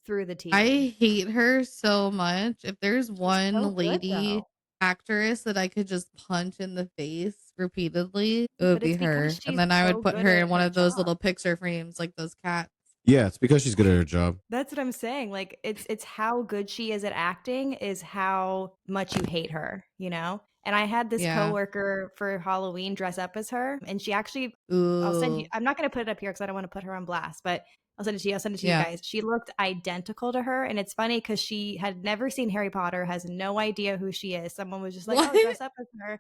through the TV. I hate her so much. If there's one lady actress that I could just punch in the face repeatedly, it would be her. And then I would put her in one of those little picture frames, like those cats. Yeah, it's because she's good at her job. That's what I'm saying. Like it's how good she is at acting is how much you hate her, you know? And I had this coworker for Halloween dress up as her, and she actually I'll send you, I'm not going to put it up here because I don't want to put her on blast, but I'll send it to you. I'll send it to you guys. She looked identical to her, and it's funny because she had never seen Harry Potter, has no idea who she is. Someone was just like, "Oh, dress up as her."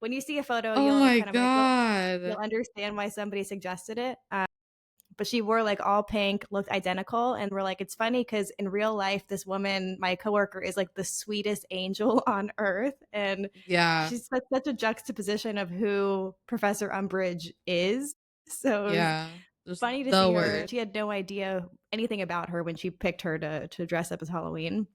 When you see a photo, you'll kind of you'll understand why somebody suggested it. But she wore like all pink, looked identical. And we're like, it's funny because in real life, this woman, my coworker, is like the sweetest angel on earth. And she's such a juxtaposition of who Professor Umbridge is. So it's funny to see her. She had no idea anything about her when she picked her to dress up as Halloween.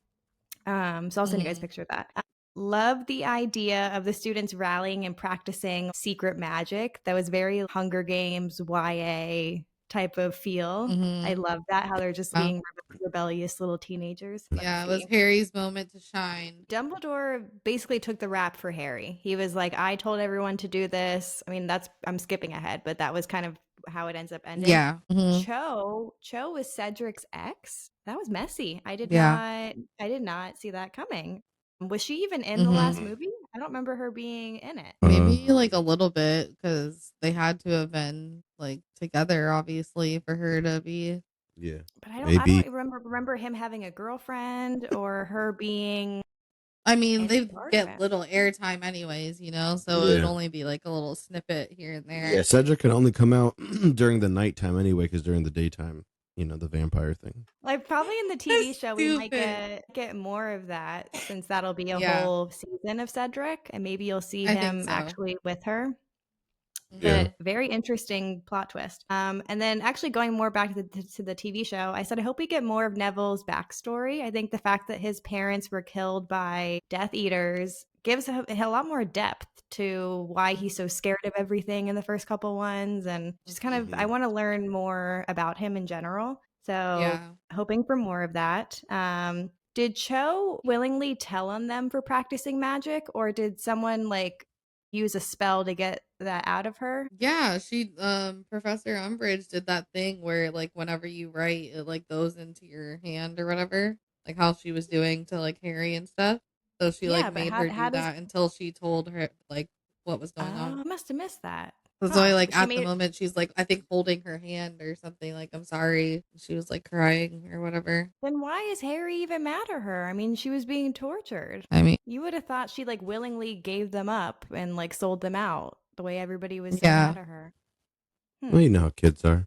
So I'll send you guys a picture of that. Love the idea of the students rallying and practicing secret magic. That was very Hunger Games, YA type of feel. I love that, how they're just being rebellious little teenagers. Yeah, it was Harry's moment to shine. Dumbledore basically took the rap for Harry. He was like, I told everyone to do this. I mean, I'm skipping ahead, but that was kind of how it ends up ending. Yeah. Cho was Cedric's ex. That was messy. I did not see that coming. Was she even in the last movie? I don't remember her being in it. Maybe like a little bit because they had to have been like together, obviously, for her to be. Yeah, but I don't remember him having a girlfriend or her being. I mean, they get little airtime anyways, you know, so it would only be like a little snippet here and there. Yeah, Cedric can only come out during the nighttime anyway, because during the daytime, you know, the vampire thing. Like probably in the TV show we might get more of that, since that'll be a whole season of Cedric, and maybe you'll see him actually with her. But very interesting plot twist. And then actually going more back to the TV show, I said I hope we get more of Neville's backstory. I think the fact that his parents were killed by Death Eaters gives a lot more depth to why he's so scared of everything in the first couple ones, and just kind of I want to learn more about him in general. So hoping for more of that. Did Cho willingly tell on them for practicing magic, or did someone like use a spell to get that out of her? Yeah, she Professor Umbridge did that thing where like whenever you write it like goes into your hand or whatever, like how she was doing to like Harry and stuff. So she like Yeah, but made how her do how does that until she told her like what was going Oh, I on. must have missed that. So Huh. Zoe like She at the made moment she's like I think holding her hand or something like I'm sorry. She was like crying or whatever. Then why is Harry even mad at her? I mean, she was being tortured. I mean, You would have thought she like willingly gave them up and like sold them out the way everybody was so yeah. mad at her. Well, you know how kids are.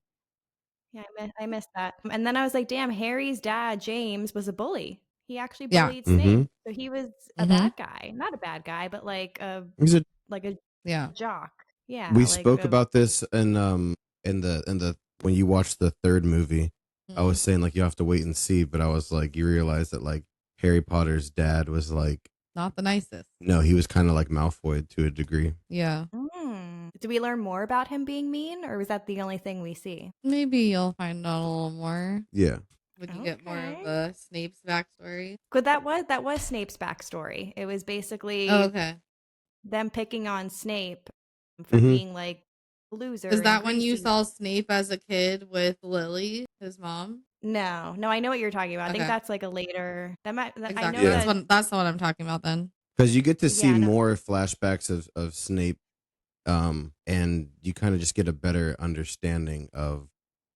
Yeah, I missed that. And then I was like, damn, Harry's dad, James, was a bully. He actually Yeah. bullied Mm-hmm. Snape. So he was a Mhm. bad guy. Not a bad guy, but like He's a a Yeah. jock. Yeah, We like spoke about this in the when you watch the third movie. I was saying like you have to wait and see, but I was like you realize that like Harry Potter's dad was like not the nicest. No, he was kind of like Malfoy to a degree. Yeah. Do we learn more about him being mean, or was that the only thing we see? Maybe you'll find out a little more. Yeah. When you get more of Snape's backstory. Good, that was Snape's backstory. It was basically them picking on Snape for being like a loser. Is that when you saw Snape as a kid with Lily, his mom? No, I know what you're talking about. I think that's like a later. I know that's the one I'm talking about then. Because you get to see more flashbacks of Snape, and you kind of just get a better understanding of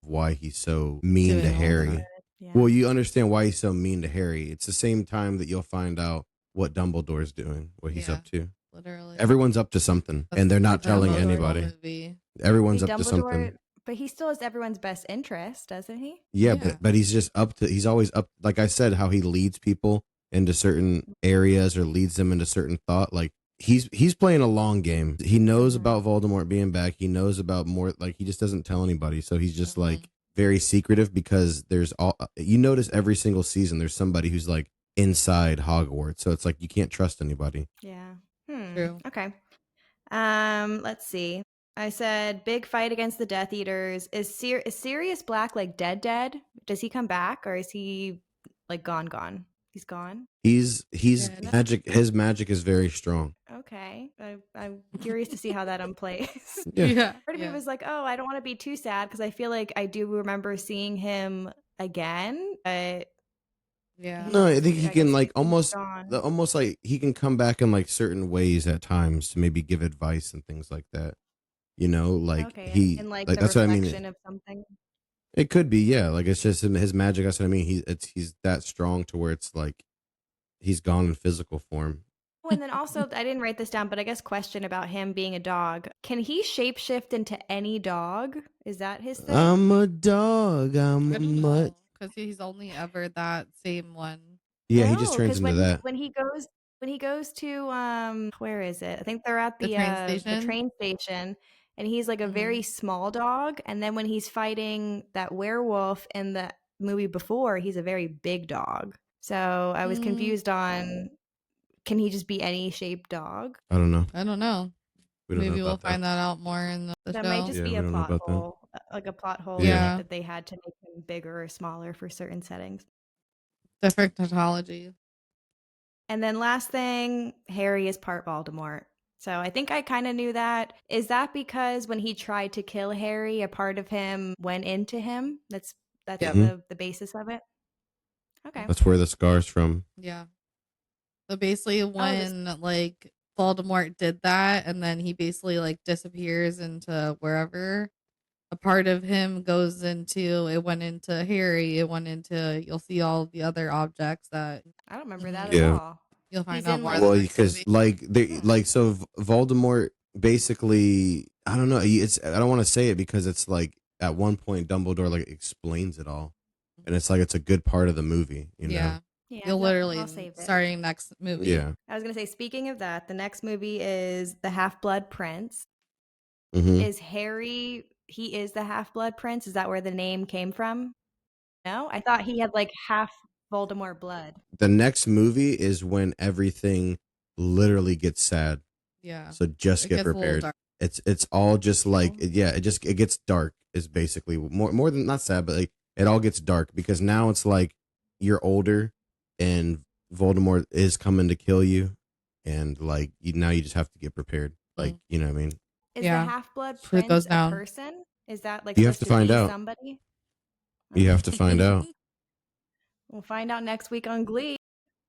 why he's so mean to Harry. Yeah. Well, you understand why he's so mean to Harry. It's the same time that you'll find out what Dumbledore's doing, what he's up to. Literally. Everyone's up to something, and they're not telling anybody. Everyone's up to something. But he still has everyone's best interest, doesn't he? Yeah, but he's just he's always up. Like I said, how he leads people into certain areas or leads them into certain thought. Like he's playing a long game. He knows about Voldemort being back. He knows about more. Like he just doesn't tell anybody. So he's just like very secretive because there's you notice every single season there's somebody who's like inside Hogwarts. So it's like you can't trust anybody. Yeah. True. Okay. Let's see. I said big fight against the Death Eaters. Is Sirius Black like dead? Does he come back or is he like gone? He's gone. He's magic. His magic is very strong. Okay, I'm curious to see how that unplays. Part of me was like, oh, I don't want to be too sad because I feel like I do remember seeing him again. No, I think he can like almost like he can come back in like certain ways at times to maybe give advice and things like that. You know, like he in like that's what I mean. Of something. It could be, yeah. Like it's just his magic. That's what I mean. He's that strong to where it's like he's gone in physical form. Oh, and then also I didn't write this down, but I guess question about him being a dog. Can he shapeshift into any dog? Is that his thing? I'm a dog. I'm a mutt. Because he's only ever that same one. Yeah, he just turns into that. When he goes to where is it? I think they're at the train station. And he's like a very small dog. And then when he's fighting that werewolf in the movie before, he's a very big dog. So I was confused on, can he just be any shaped dog? I don't know. Maybe we'll find that out more in the show. That might just be a plot hole, like a plot hole that they had to make him bigger or smaller for certain settings. Different technology. And then last thing, Harry is part Voldemort. So I think I kind of knew that. Is that because when he tried to kill Harry, a part of him went into him? That's the basis of it? Okay. That's where the scar's from. Yeah. So basically when like Voldemort did that and then he basically like disappears into wherever, a part of him goes into, it went into Harry, it went into, you'll see all the other objects that I don't remember that at all. You'll find out more. Well, because so Voldemort basically, I don't know. I don't want to say it because it's like at one point Dumbledore like explains it all, and it's like it's a good part of the movie. You know? Yeah, you'll literally starting next movie. Yeah, I was gonna say. Speaking of that, the next movie is the Half-Blood Prince. Mm-hmm. Is Harry? He is the Half-Blood Prince. Is that where the name came from? No, I thought he had like half Voldemort blood. The next movie is when everything literally gets sad. Yeah. So just get prepared. It's all just like it gets dark is basically more than not sad, but like it all gets dark because now it's like you're older and Voldemort is coming to kill you, and like now you just have to get prepared. Like, you know what I mean? Is the Half-Blood Shit goes Prince a down. person? Is that like You have supposed to to find be out. somebody? You have to find out. We'll find out next week on Glee.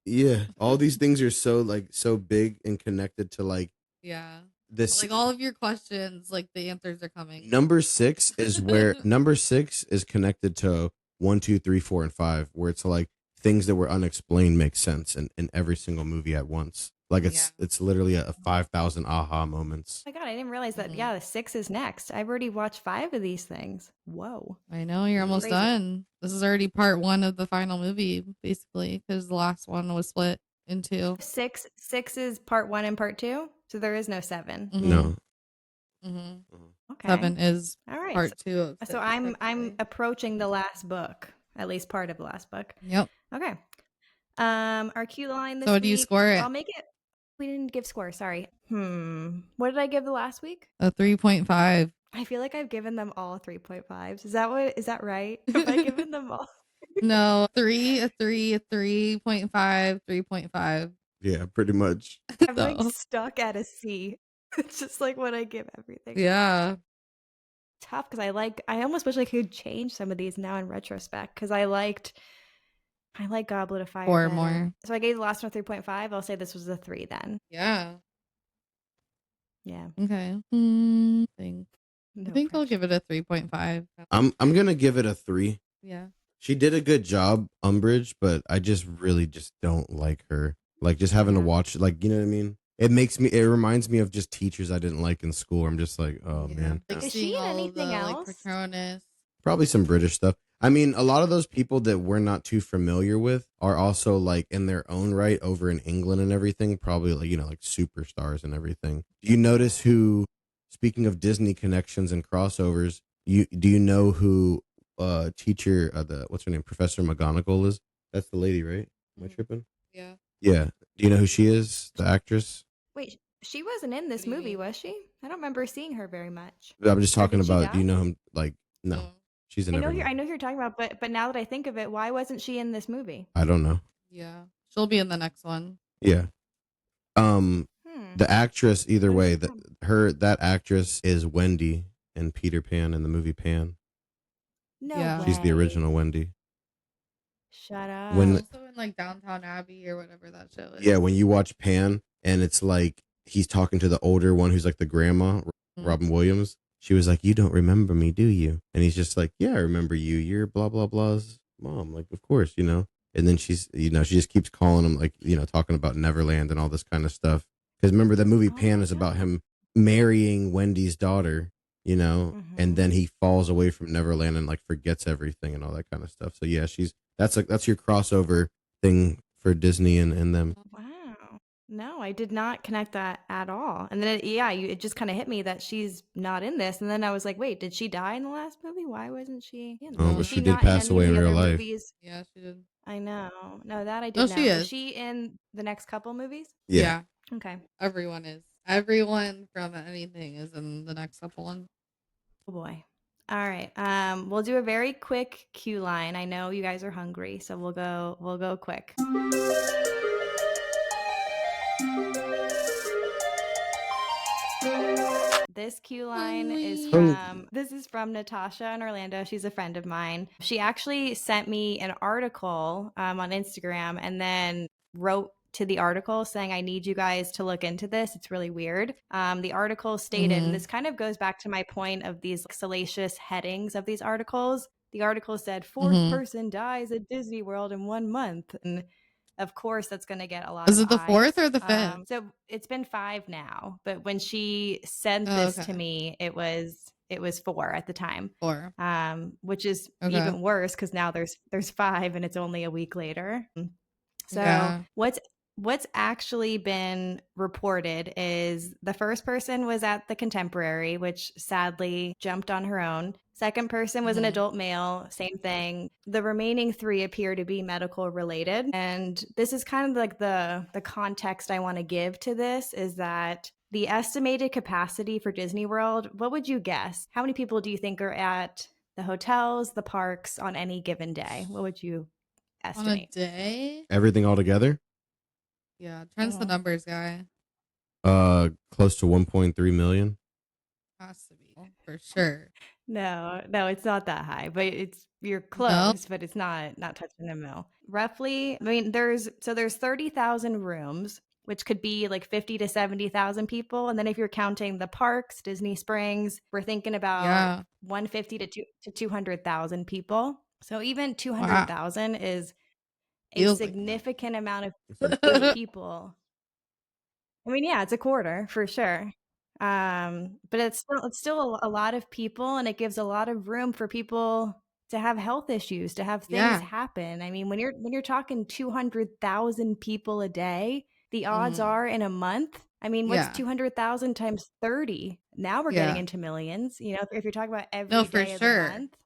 Yeah, all these things are so big and connected to like Yeah. this. Like all of your questions, like the answers are coming. Number 6 is where number 6 is connected to 1, 2, 3, 4, and 5, where it's like things that were unexplained make sense in every single movie at once. Like it's literally a 5,000 aha moments. Oh my God, I didn't realize that. Yeah, the 6 is next. I've already watched 5 of these things. Whoa. I know, you're almost Crazy. done. This is already part 1 of the final movie, basically, because the last one was split in 2. 6 is part 1 and part 2, so there is no 7. No. Okay. 7 is all right. part 2 of 6. So I'm approaching the last book, at least part of the last book. Yep. Okay. Our cue line this week. So what do you score it? I'll make it. We didn't give score. Sorry. What did I give the last week? A 3.5. I feel like I've given them all 3.5s. Is that right? Have I given them all? No, 3, a 3, a 3.5, 3.5. Yeah, pretty much. I'm like stuck at a C. It's just like what I give everything. Yeah. Tough because I almost wish I could change some of these now in retrospect because I like Goblet of Fire 4 better. more. So I gave the last one 3.5. I'll say this was a 3 then. Yeah. Yeah. Okay. I think I'll give it a 3.5. I'm gonna give it a 3. Yeah. She did a good job, Umbridge, but I just really just don't like her. Like just having to watch, like, you know what I mean? It reminds me of just teachers I didn't like in school. I'm just like, oh man. Like is she in anything else? Like Patronus. Probably some British stuff. I mean, a lot of those people that we're not too familiar with are also like in their own right over in England and everything. Probably like, you know, like superstars and everything. Do you notice who, speaking of Disney connections and crossovers, do you know who teacher what's her name, Professor McGonagall is? That's the lady, right? Am I tripping? Yeah. Yeah. Do you know who she is? The actress? Wait, she wasn't in this movie, was she? I don't remember seeing her very much. I'm just talking about. Do you die? know him? Like, no, she's in. I know who you're talking about, but now that I think of it, why wasn't she in this movie? I don't know. Yeah, she'll be in the next one. Yeah. The actress, either way, that actress is Wendy in Peter Pan in the movie Pan. No way. She's the original Wendy. Shut up. Also in like Downtown Abbey or whatever that show is. Yeah, when you watch Pan and it's like he's talking to the older one who's like the grandma, Robin Williams. She was like, "You don't remember me, do you?" And he's just like, "Yeah, I remember you. You're blah blah blah's mom." Like, of course, you know. And then she just keeps calling him, like, you know, talking about Neverland and all this kind of stuff. Because remember, the movie Pan is about him marrying Wendy's daughter, you know, and then he falls away from Neverland and like forgets everything and all that kind of stuff. So yeah, that's your crossover thing for Disney and them. Wow. No, I did not connect that at all. And then it just kind of hit me that she's not in this. And then I was like, wait, did she die in the last movie? Why wasn't she in this? Oh, but she did pass away in real life. Movies? Yeah, she did. I know. No, that I did know. She is. Is she in the next couple movies? Yeah. Okay. Everyone is. Everyone from anything is in the next couple one. Oh boy. All right. We'll do a very quick cue line. I know you guys are hungry, so we'll go quick. This cue line is from Natasha in Orlando. She's a friend of mine. She actually sent me an article on Instagram and then wrote to the article saying, I need you guys to look into this. It's really weird. The article stated, and this kind of goes back to my point of these salacious headings of these articles. The article said, fourth person dies at Disney World in 1 month. And of course, that's going to get a lot of eyes. Is it the 4th or the 5th? So it's been 5 now. But when she sent this to me, it was 4 at the time. 4. Which is even worse because now there's 5 and it's only a week later. So what's actually been reported is the first person was at the Contemporary, which sadly jumped on her own. Second person was an adult male, same thing. The remaining 3 appear to be medical related. And this is kind of like the context I want to give to this is that the estimated capacity for Disney World, what would you guess? How many people do you think are at the hotels, the parks on any given day? What would you estimate. On a day? Everything all together? Yeah, Trent's the numbers guy. Close to 1.3 million. Has to be for sure. No, it's not that high, but you're close, No? but it's not touching the mill. Roughly, I mean, there's 30,000 rooms, which could be like 50 to 70,000 people, and then if you're counting the parks, Disney Springs, we're thinking about 150 to 200,000 people. So even 200,000 is a significant amount of people. I mean, yeah, it's a quarter for sure. But it's still a lot of people, and it gives a lot of room for people to have health issues, to have things happen. I mean, when you're talking 200,000 people a day, the odds are in a month. I mean, what's 200,000 times 30? Now we're getting into millions. You know, if you're talking about every day of the month.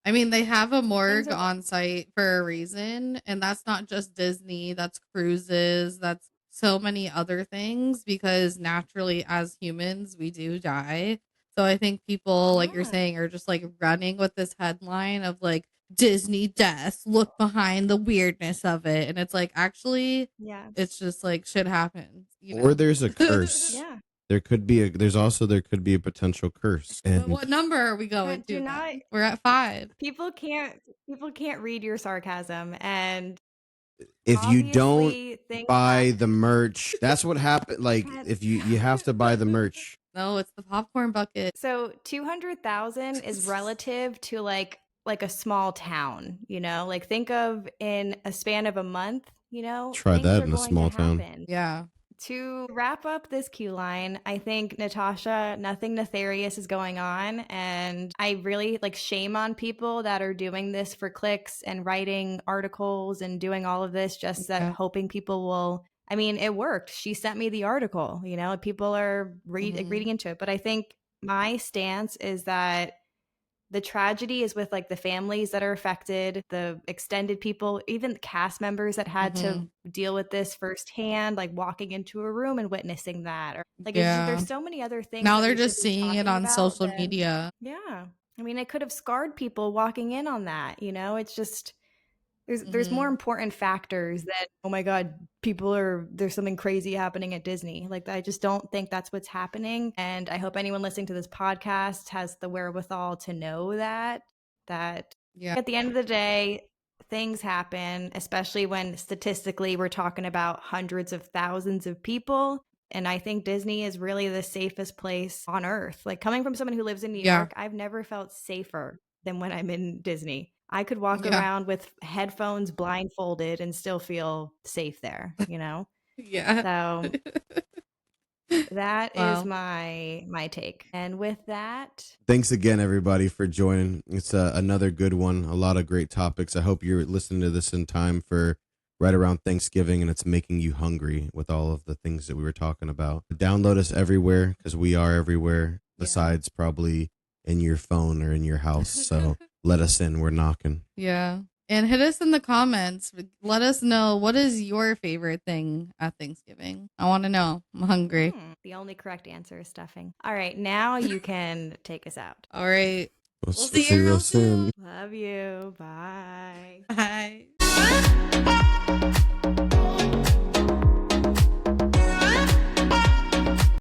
I mean, they have a morgue on site for a reason, and that's not just Disney, that's cruises, that's so many other things, because naturally as humans, we do die. So I think people, like you're saying, are just like running with this headline of like Disney deaths, look behind the weirdness of it. And it's like, actually, it's just like shit happens. You know? Or there's a curse. There could be a potential curse. And but what number are we going to? We're at 5. People can't read your sarcasm, and if you don't buy the merch, that's what happened. Like if you have to buy the merch. No, it's the popcorn bucket. So 200,000 is relative to like a small town, you know, like think of in a span of a month, you know, try that in a small town. Yeah. To wrap up this Q line, I think, Natasha, nothing nefarious is going on. And I really like shame on people that are doing this for clicks and writing articles and doing all of this just that hoping people will. I mean, it worked. She sent me the article, you know, people are reading into it. But I think my stance is that the tragedy is with like the families that are affected, the extended people, even the cast members that had to deal with this firsthand, like walking into a room and witnessing that. Or like there's so many other things. Now they're just seeing it on social media. Yeah. I mean, it could have scarred people walking in on that, you know, it's just there's more important factors that, oh my God, there's something crazy happening at Disney. Like, I just don't think that's what's happening. And I hope anyone listening to this podcast has the wherewithal to know that at the end of the day, things happen, especially when statistically we're talking about hundreds of thousands of people. And I think Disney is really the safest place on earth. Like, coming from someone who lives in New York, I've never felt safer than when I'm in Disney. I could walk around with headphones blindfolded and still feel safe there, you know? So that is my take. And with that, thanks again, everybody, for joining. It's another good one. A lot of great topics. I hope you're listening to this in time for right around Thanksgiving, and it's making you hungry with all of the things that we were talking about. Download us everywhere, because we are everywhere, besides probably in your phone or in your house. So let us in. We're knocking. Yeah. And hit us in the comments. Let us know, what is your favorite thing at Thanksgiving? I want to know. I'm hungry. The only correct answer is stuffing. All right. Now you can take us out. All right. We'll see you real soon. Love you. Bye. Bye.